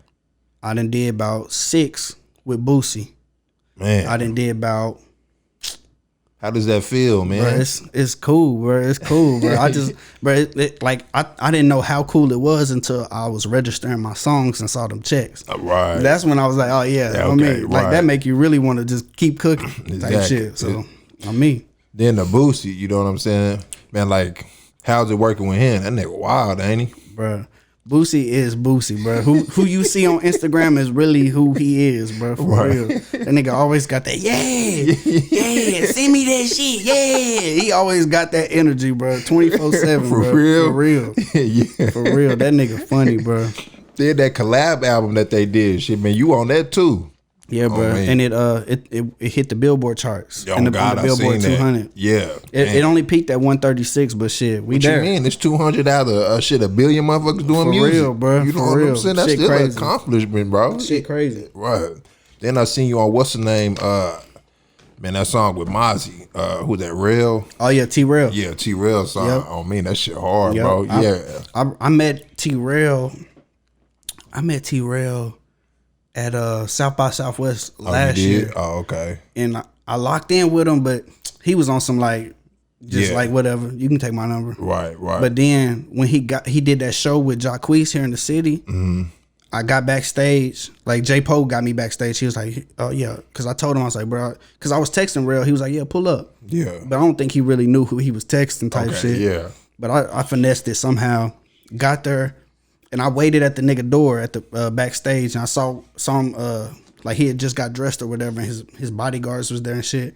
I done did about 6 with Boosie. Man. I done did about. How does that feel, man? Bro, it's cool, bro. It's cool, bro. I just, bro, I didn't know how cool it was until I was registering my songs and saw them checks. Right. That's when I was like, oh yeah, I mean, like that make you really want to just keep cooking type shit. So, on me. Then the Boosie, you know what I'm saying? Man, like, how's it working with him? That nigga wild, ain't he? Bro, Boosie is Boosie, bro. Who you see on Instagram is really who he is, bro. For real. That nigga always got that, yeah, send me that shit, yeah. He always got that energy, bro. 24/7, bro. For real. Yeah. For real. That nigga funny, bro. Then that collab album that they did, shit, man, you on that too. Yeah, bro, and it hit the Billboard charts and the Billboard 200. Yeah, it only peaked at 136, but shit, we what there. You mean? It's 200 out of shit, a billion motherfuckers doing music. For real, bro. You know what I'm saying? That's shit still crazy. an accomplishment, bro. Shit crazy. Right. Then I seen you on what's the name? Man, that song with Mozzie. Who's that? Rell? Oh yeah, T-Rell. Yeah, T-Rell song. Yep. Oh man, that shit hard, bro. I met T-Rell. At South by Southwest last year. Oh, okay. And I locked in with him, but he was on some like like whatever. You can take my number. Right. But then when he did that show with Jacquees here in the city, I got backstage. Like J Poe got me backstage. He was like, "Oh yeah," because I told him I was like, "Bro," because I was texting Rell. He was like, "Yeah, pull up." Yeah. But I don't think he really knew who he was texting type shit. Yeah. But I finessed it somehow. Got there. And I waited at the nigga door at the backstage, and I saw him like he had just got dressed or whatever, and his bodyguards was there and shit.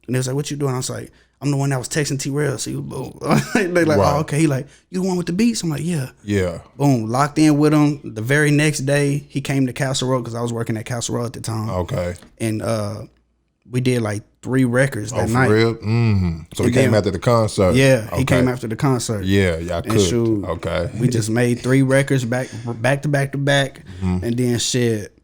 And they was like, "What you doing?" I was like, "I'm the one that was texting T-Rell." So boom. They like, "Oh, okay." He like, "You the one with the beats?" I'm like, "Yeah." Yeah. Boom. Locked in with him. The very next day, he came to Castle Rock because I was working at Castle Rock at the time. Okay. And we did like 3 records that night. For real? Mm-hmm. So he came after the concert. Yeah, he came after the concert. Yeah, y'all cooked. Okay. We just made 3 records back to back, and then shit,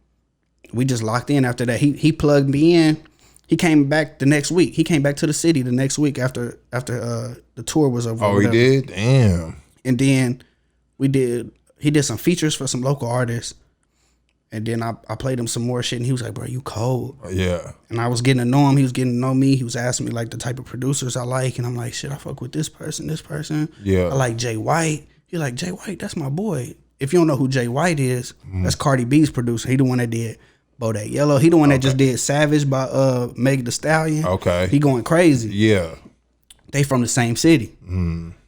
we just locked in after that. He plugged me in. He came back the next week. He came back to the city the next week after the tour was over. Oh, he did? Damn. And then he did some features for some local artists. And then I played him some more shit, and he was like, "Bro, you cold." Yeah. And I was getting to know him. He was getting to know me. He was asking me like the type of producers I like, and I'm like, "Shit, I fuck with this person. Yeah. I like Jay White." He like, "Jay White, that's my boy." if you don't know who Jay White is, that's Cardi B's producer. He the one that did Bodak Yellow. He the one that just did Savage by Meg Thee Stallion. Okay. He going crazy. Yeah. They from the same city.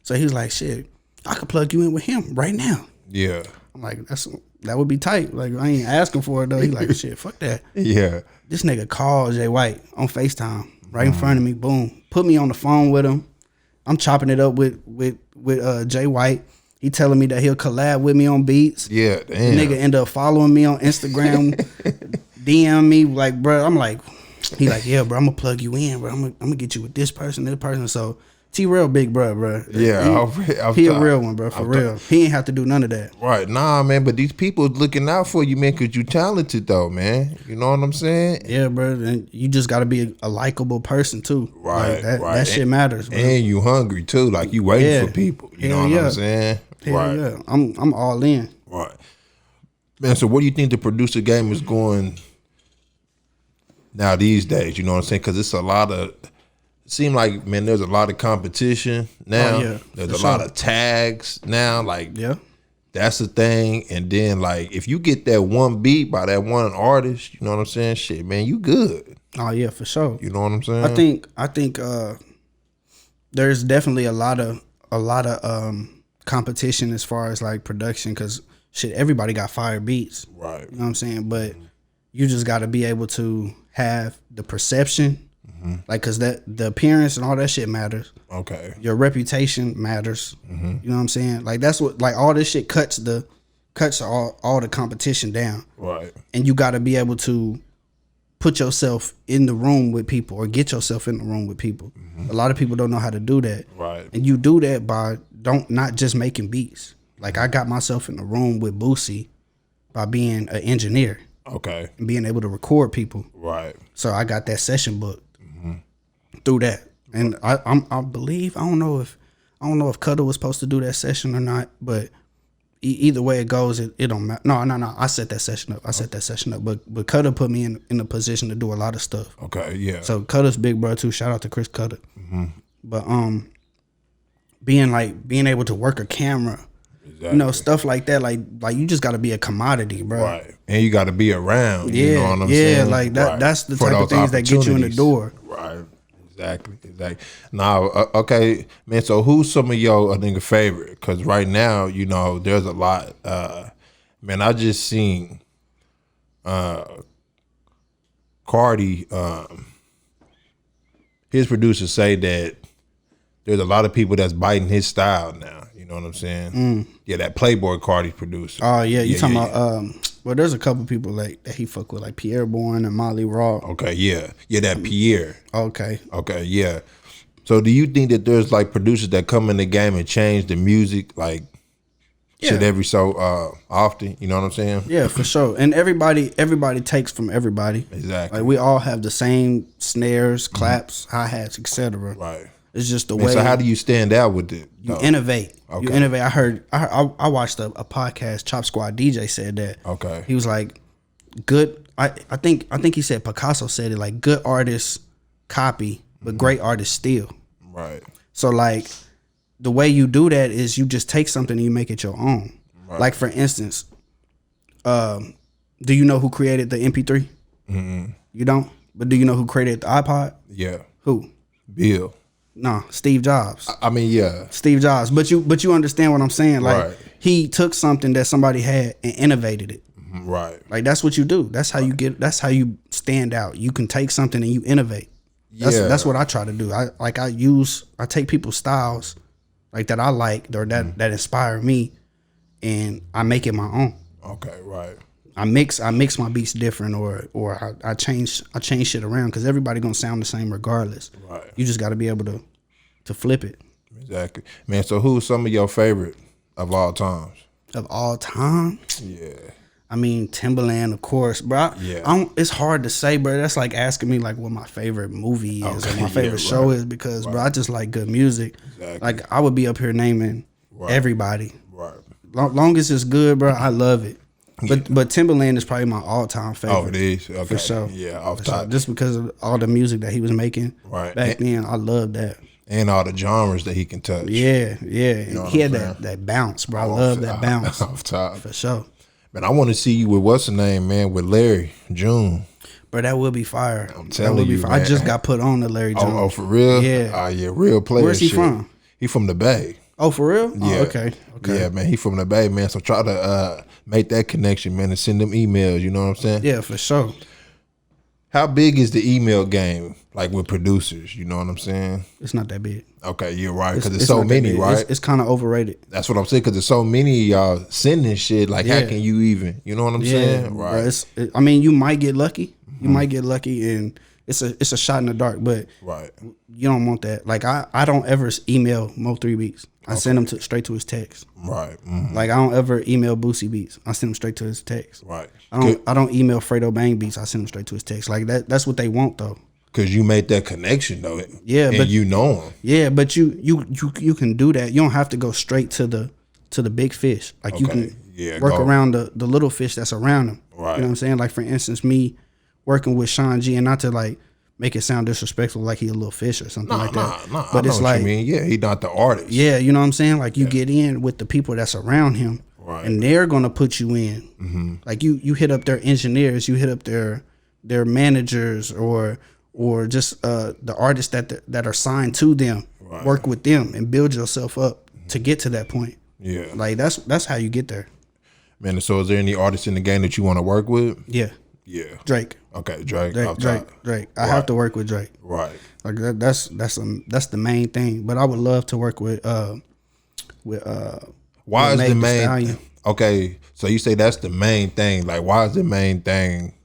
So he was like, shit, I could plug you in with him right now. Yeah. I'm like, that would be tight. Like, I ain't asking for it though. He like, shit, fuck that. Yeah. This nigga called Jay White on FaceTime right in front of me. Boom. Put me on the phone with him. I'm chopping it up with Jay White. He telling me that he'll collab with me on beats. Yeah, damn. The nigga end up following me on Instagram, DM me like, bro. I'm like, he like, yeah, bro. I'm gonna plug you in, bro. I'm gonna get you with this person, this person. So T-Rell big bro. Yeah, he a real one, bro. For real. He ain't have to do none of that. Right, nah, man. But these people looking out for you, man, because you talented though, man. You know what I'm saying? Yeah, bro. And you just got to be a likable person too. Right, like right. That shit matters, bro. And you hungry too, like you waiting for people. You know what I'm saying? Hell yeah. I'm all in. Right, man. So what do you think the producer game is going now these days? You know what I'm saying? Because it's a lot of. Seem like, man, there's a lot of competition now. Oh, yeah, there's a lot of tags now. Like, yeah, that's the thing. And then, like, if you get that one beat by that one artist, you know what I'm saying? Shit, man, you good. Oh yeah, for sure. You know what I'm saying? I think there's definitely a lot of competition as far as like production, because shit, everybody got fire beats. Right. You know what I'm saying? But you just got to be able to have the perception. Like, cause the appearance and all that shit matters. Okay. Your reputation matters. You know what I'm saying? Like, that's what, like, all this shit cuts all the competition down. Right. And you got to be able to put yourself in the room with people, or get yourself in the room with people. A lot of people don't know how to do that. Right. And you do that by not just making beats. Like, I got myself in the room with Boosie by being an engineer. Okay. And being able to record people. Right. So I got that session booked through that. And I believe, I don't know if Cutter was supposed to do that session or not, but either way it goes, it don't matter. No. I set that session up. But Cutter put me in a position to do a lot of stuff. Okay, yeah. So Cutter's big brother too. Shout out to Chris Cutter. But being able to work a camera, exactly. You know, stuff like that, like you just got to be a commodity, bro. Right. And you got to be around. Yeah, you know what I'm saying? Yeah, like that. Right. That's the type of things that get you in the door. Right. Exactly. Now, okay, man. So, who's some of your nigga favorite? Because right now, you know, there's a lot. Man, I just seen Cardi. His producers say that there's a lot of people that's biting his style now. You know what I'm saying? Yeah, that Playboy Cardi producer. Oh yeah, you talking about? Well, there's a couple people like that he fuck with, like Pierre Bourne and Molly Raw. Okay, yeah, that Pierre. Okay, yeah. So, do you think that there's like producers that come in the game and change the music, like shit every so often? You know what I'm saying? Yeah, for sure. And everybody takes from everybody. Exactly. Like we all have the same snares, claps, hi-hats, etc. Right. It's just the way. So how do you stand out with it? You innovate. Okay. You innovate. I watched a podcast. Chop Squad DJ said that. Okay. He was like, good. I think he said Picasso said it, like, good artists copy, but great artists steal. Right. So like, the way you do that is you just take something and you make it your own. Right. Like for instance, do you know who created the MP3? You don't. But do you know who created the iPod? Yeah. Who? Bill. No, Steve Jobs. I mean, yeah, Steve Jobs. But you understand what I'm saying? Like he took something that somebody had and innovated it. Right. Like that's what you do. That's how you get. That's how you stand out. You can take something and you innovate. That's what I try to do. I take people's styles like that I like or that inspire me, and I make it my own. Okay. Right. I mix my beats different or I change shit around because everybody gonna sound the same regardless. Right. You just got to be able to flip it. Exactly, man. So who's some of your favorite of all times? Of all time? Yeah. I mean, Timbaland, of course, bro. It's hard to say, bro. That's like asking me like what my favorite movie is or my favorite show is because, bro, I just like good music. Exactly. Like I would be up here naming everybody. Right. Long as it's good, bro, I love it. But Timbaland is probably my all-time favorite. Oh, it is? Okay. For sure. Yeah, off for top. Sure. Just because of all the music that he was making back then, I love that. And all the genres that he can touch. Yeah. You know he had that bounce, bro. I love that bounce. Off top. For sure. Man, I want to see you with what's the name, man, with Larry June. Bro, that would be fire. I'm telling you, man. I just got put on to Larry June. Oh, for real? Yeah. Oh, yeah, real player. Where's he from? He from the Bay. Oh, for real? Yeah. Oh, okay. Yeah, man, he from the Bay, man. So try to make that connection, man, and send them emails. You know what I'm saying? Yeah, for sure. How big is the email game, like with producers? You know what I'm saying? It's not that big. Okay, you're right, because there's so many, right? It's kind of overrated. That's what I'm saying, because there's so many of y'all sending shit. Like, how can you even? You know what I'm saying? Right. Bro, I mean, you might get lucky. You might get lucky, and it's a shot in the dark. But you don't want that. Like, I don't ever email Mo 3 Beats. I send them straight to his text. Right. Like, I don't ever email Boosie Beats. I send them straight to his text. Right. I don't email Fredo Bang Beats. I send them straight to his text. Like, that's what they want, though. Because you made that connection, though. Yeah, and but you know him. Yeah, but you can do that. You don't have to go straight to the big fish. Like, you can work around the little fish that's around him. Right. You know what I'm saying? Like, for instance, me working with Sean G, and not to like make it sound disrespectful, like he a little fish or something like that. Nah. But I know it's what like, you mean. Yeah, he not the artist. Yeah, you know what I'm saying? Like, you get in with the people that's around him, and they're gonna put you in. Mm-hmm. Like, you hit up their engineers, you hit up their managers, or just the artists that are signed to them. Right. Work with them and build yourself up to get to that point. Yeah, like that's how you get there. Man, so is there any artists in the game that you want to work with? Yeah. Drake. Okay, Drake. Drake. I have to work with Drake. Right. Like that's the main thing. But I would love to work with why is the main? Okay, so you say that's the main thing. Like, why is the main thing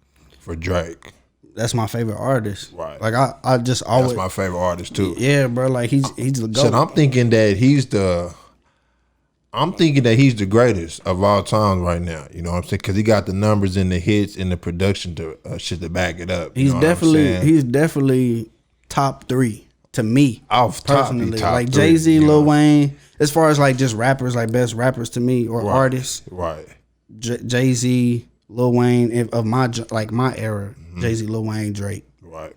for Drake? That's my favorite artist. Right. Like I just always. That's my favorite artist too. Yeah, bro. Like he's the GOAT. So I'm thinking that he's the greatest of all time right now. You know what I'm saying? Because he got the numbers and the hits and the production to shit to back it up. He's definitely top 3 to me. Off personally, top like Jay-Z, Lil Wayne. As far as like just rappers, like best rappers to me or artists. Right. Jay-Z, Lil Wayne of my era. Mm-hmm. Jay-Z, Lil Wayne, Drake. Right.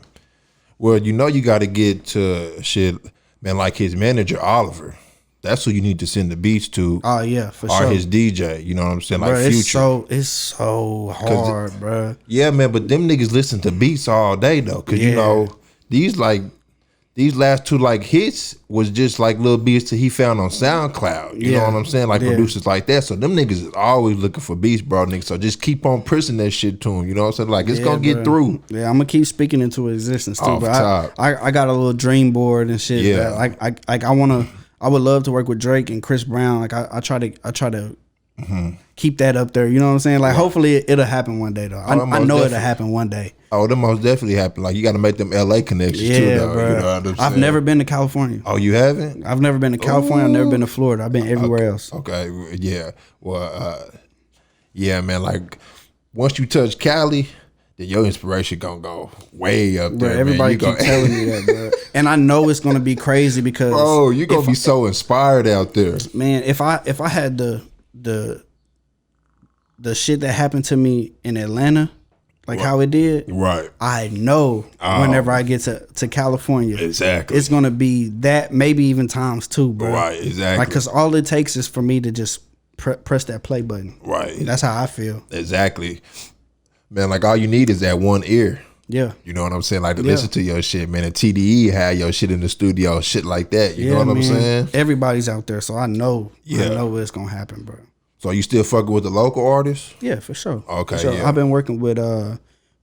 Well, you know you got to get to shit, man. Like his manager Oliver. That's who you need to send the beats to. Oh yeah, for sure. Or his DJ, you know what I'm saying? Like bro, Future. It's so hard, bro. Yeah, man, but them niggas listen to beats all day though. Cause you know, these last 2 like hits was just like little beats that he found on SoundCloud. You know what I'm saying? Like producers like that. So them niggas is always looking for beats, bro, niggas. So just keep on pressing that shit to him. You know what I'm saying? Like it's gonna get through. Yeah, I'm gonna keep speaking into existence too, bro. I got a little dream board and shit. Yeah. I would love to work with Drake and Chris Brown. Like I try to keep that up there. You know what I'm saying? Like hopefully it'll happen one day though. I know it'll happen one day. Oh, that most definitely happen. Like you got to make them LA connections too, though. Bro. You know what I'm saying? I've never been to California. Oh, you haven't? I've never been to California. I've never been to Florida. I've been everywhere else. Okay, yeah. Well, yeah, man. Like once you touch Cali, then your inspiration gonna go way up there. Bro, everybody keep telling me that, bro. And I know it's gonna be crazy because bro, you gonna be so inspired out there. Man, if I had the shit that happened to me in Atlanta, like how it did, right? I know whenever I get to California, exactly, it's gonna be that, maybe even times 2, bro. Right, exactly. Like, cause all it takes is for me to just press that play button. Right. That's how I feel. Exactly. Man, like all you need is that one ear. Yeah. You know what I'm saying? Like to listen to your shit, man. And TDE had your shit in the studio, shit like that. You know what I'm saying? Everybody's out there, so I know what's gonna happen, bro. So you still fucking with the local artists? Yeah, for sure. Okay, for sure. I've been working with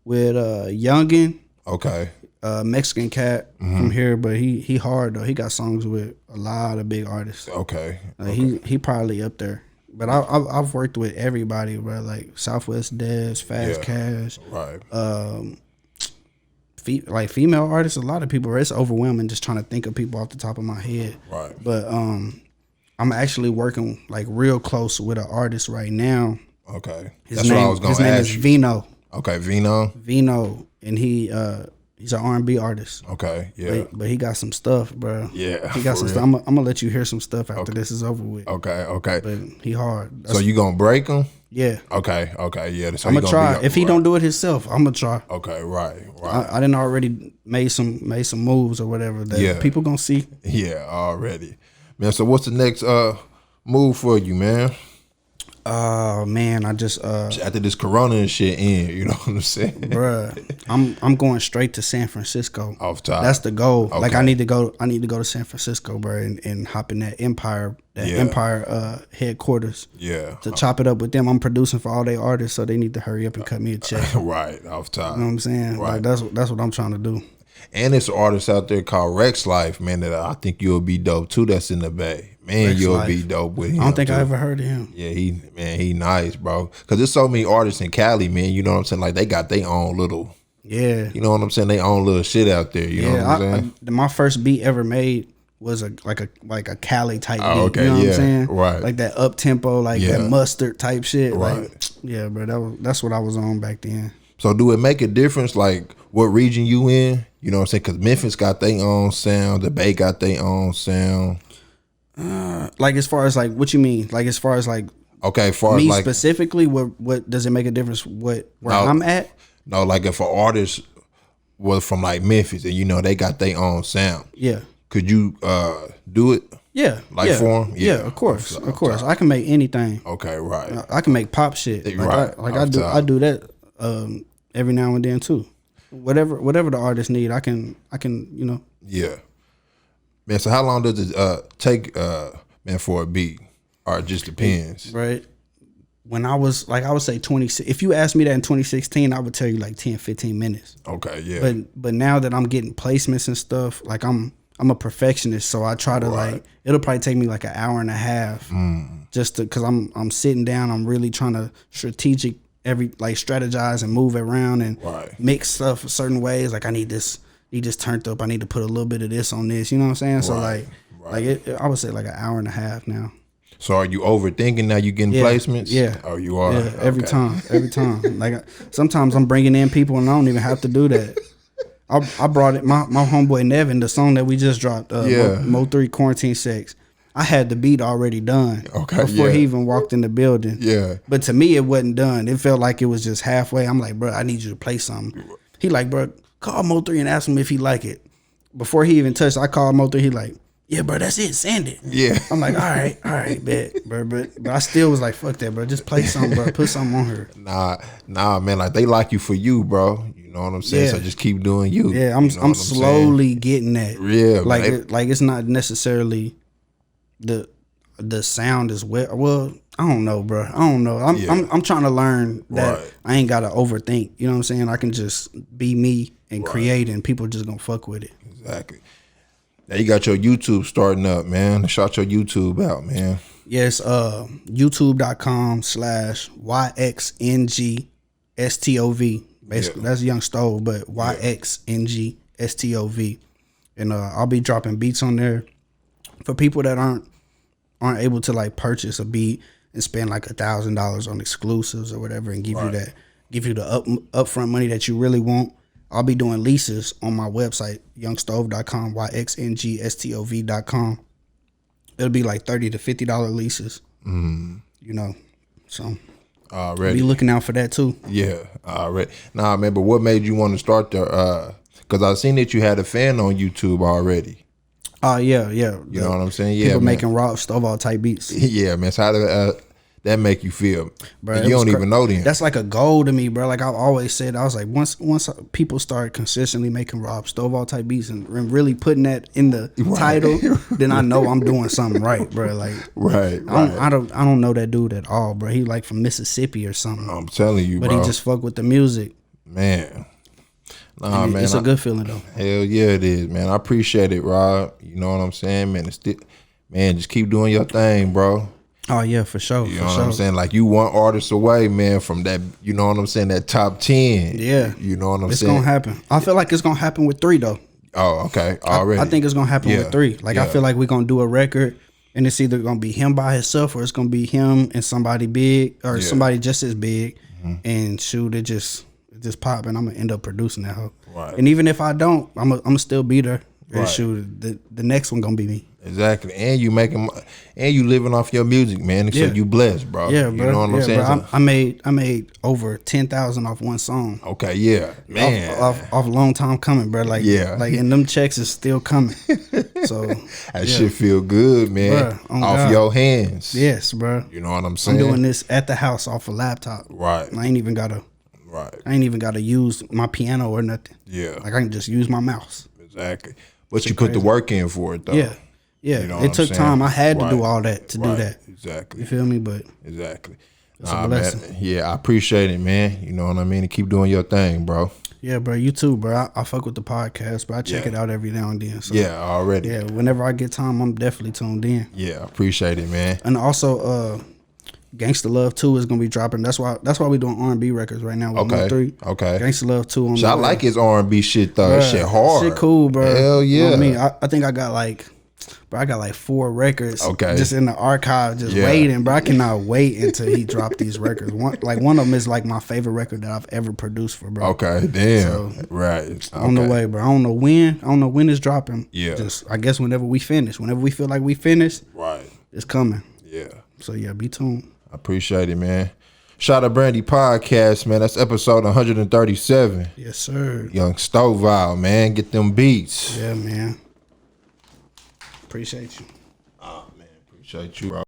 Youngin. Okay. Mexican cat from here, but he hard though. He got songs with a lot of big artists. Okay. He probably up there. But I've worked with everybody, bro. Like Southwest Devs, Fast Cash, right? Like female artists, a lot of people. It's overwhelming just trying to think of people off the top of my head. Right. But I'm actually working like real close with an artist right now. Okay. His name is Vino. Okay, Vino. Vino, and he He's an R&B artist. Okay, yeah. But he got some stuff, bro. Yeah, he got some stuff. I'm gonna let you hear some stuff after this is over with. Okay. But he hard. So you gonna break him? Yeah. Okay, yeah. So I'm gonna try. If he don't do it himself, I'm gonna try. Okay, right. I didn't already made some moves or whatever that people gonna see. Yeah, already, man. So what's the next move for you, man? Man, I just after this Corona and shit in, you know what I'm saying, bruh. I'm going straight to San Francisco. Off top. That's the goal. Okay. Like I need to go to San Francisco, bro, and hop in that Empire headquarters. Yeah. To chop it up with them. I'm producing for all their artists, so they need to hurry up and cut me a check. Right, off top. You know what I'm saying? Right. Like that's what I'm trying to do. And it's an artist out there called Rex Life, man, that I think you'll be dope too. That's in the Bay. Man, Rex you'll Life. be dope with him. I don't think too. I ever heard of him. Yeah, he nice, bro. Cause there's so many artists in Cali, man. You know what I'm saying? Like they got their own little, you know what I'm saying? They own little shit out there. You know what I'm saying? My first beat ever made was like a Cali type beat. Okay, you know what I'm saying? Right. Like that up tempo, like that mustard type shit. Right. Like, yeah, bro. That's what I was on back then. So do it make a difference, like what region you in? You know what I'm saying? Because Memphis got their own sound, the Bay got their own sound. Like as far as like what you mean? Like as far as like okay, as far me as like specifically, what does it make a difference? Where I'm at? No, like if an artist was from like Memphis and you know they got their own sound. Yeah. Could you do it? Yeah. Like for them? Yeah, of course. I can make anything. Okay, right. I can make pop shit. Like I do that every now and then too. Whatever the artist need, I can you know. Yeah. Man, so how long does it take man for a beat? Or it just depends. Right. When I was like I would say 26. If you asked me that in 2016, I would tell you like 10, 15 minutes. Okay, yeah. But now that I'm getting placements and stuff, like I'm a perfectionist, so I try to like it'll probably take me like an hour and a half just to because I'm sitting down, I'm really trying to strategize and move around and mix stuff certain ways. Like I need this turned up. I need to put a little bit of this on this. You know what I'm saying? So I would say like an hour and a half now. So are you overthinking now? You getting placements? Yeah. Oh, you are. Yeah, every time. Like sometimes I'm bringing in people and I don't even have to do that. I brought it. My homeboy Nevin, the song that we just dropped. Mo 3 Quarantine Sex. I had the beat already done before he even walked in the building. Yeah. But to me, it wasn't done. It felt like it was just halfway. I'm like, bro, I need you to play something. He like, bro, call Mo 3 and ask him if he like it. Before he even touched, I called Mo 3. He like, yeah, bro, that's it. Send it. Yeah. I'm like, all right, bet, bro. But I still was like, fuck that, bro. Just play something, bro. Put something on her. Nah, man. Like they like you for you, bro. You know what I'm saying? Yeah. So just keep doing you. Yeah, I'm slowly getting that. Yeah, like it's not necessarily the sound is well. I don't know, bro. I don't know. I'm trying to learn that I ain't gotta overthink. You know what I'm saying? I can just be me and create, and people just gonna fuck with it. Exactly. Now you got your YouTube starting up, man. Shout your YouTube out, man. Yes, youtube.com/YXNGSTOV. Basically, that's Young Stove, but YXNGSTOV. And I'll be dropping beats on there for people that aren't able to like purchase a beat and spend like $1,000 on exclusives or whatever and give you the upfront money that you really want. I'll be doing leases on my website, youngstove.com, YXNGSTOV.com. It'll be like $30 to $50 leases. You know, so already be looking out for that too. Yeah, already. Nah, man, but what made you want to start the? Because I seen that you had a fan on YouTube already. Yeah. You know what I'm saying? Yeah, people making raw Stovall type beats. Yeah, man. So how did that make you feel? Bro, you don't even know them. That's like a goal to me, bro. Like I've always said, I was like, once people start consistently making raw Stovall type beats and really putting that in the title, then I know I'm doing something right, bro. Like, I don't know that dude at all, bro. He like from Mississippi or something. I'm telling you, but bro. He just fuck with the music, man. Nah, man, it's a good feeling though. Hell yeah, it is, man. I appreciate it, Rob. You know what I'm saying, man. Man, just keep doing your thing, bro. Oh yeah, for sure. You know what I'm saying? Like you one artist away, man, from that. You know what I'm saying? That top 10. Yeah. You know what I'm saying? It's gonna happen. I feel like it's gonna happen with 3 though. Oh, okay. Already. I think it's gonna happen with 3. Like I feel like we're gonna do a record, and it's either gonna be him by himself or it's gonna be him and somebody big or somebody just as big. And shoot, it's it just pop, and I'm gonna end up producing that hoe. Right. And even if I don't, I'm gonna still be there. Right. Shoot, the next one gonna be me. Exactly, and you living off your music, man. So you blessed, bro. Yeah, bro. You know what I'm saying? Bro. I made over 10,000 off one song. Okay, yeah, man. Off a long time coming, bro. Like, and them checks is still coming. So that shit feel good, man. Bro, off your hands. Yes, bro. You know what I'm saying? I'm doing this at the house off a laptop. Right. I ain't even gotta use my piano or nothing. Yeah. Like I can just use my mouse. Exactly. But you put the work in for it though. Yeah. Yeah, you know it took time. I had to do all that to do that. Exactly. You feel me? But exactly. It's a blessing. Man, yeah, I appreciate it, man. You know what I mean? And keep doing your thing, bro. Yeah, bro. You too, bro. I fuck with the podcast, but I check it out every now and then. So, yeah, already. Yeah, whenever I get time, I'm definitely tuned in. Yeah, I appreciate it, man. And also, Gangsta Love 2 is gonna be dropping. That's why we doing R&B records right now with 1-3. Okay. Gangsta Love 2 on. So I like his R&B shit though. Bruh, shit hard. Shit cool, bro. Hell yeah. You know what I mean? I think I got like 4 records just in the archive just waiting, bro. I cannot wait until he dropped these records. One of them is like my favorite record that I've ever produced for, bro. Okay, damn. So, right. On the way, bro. I don't know when it's dropping. Yeah. Just I guess whenever we finish. Whenever we feel like we finished, right. It's coming. Yeah. So yeah, be tuned. I appreciate it, man. Shout out Brandy Podcast, man. That's episode 137. Yes, sir. Young Stovall, man. Get them beats. Yeah, man. Appreciate you. Oh, man. Appreciate you, bro.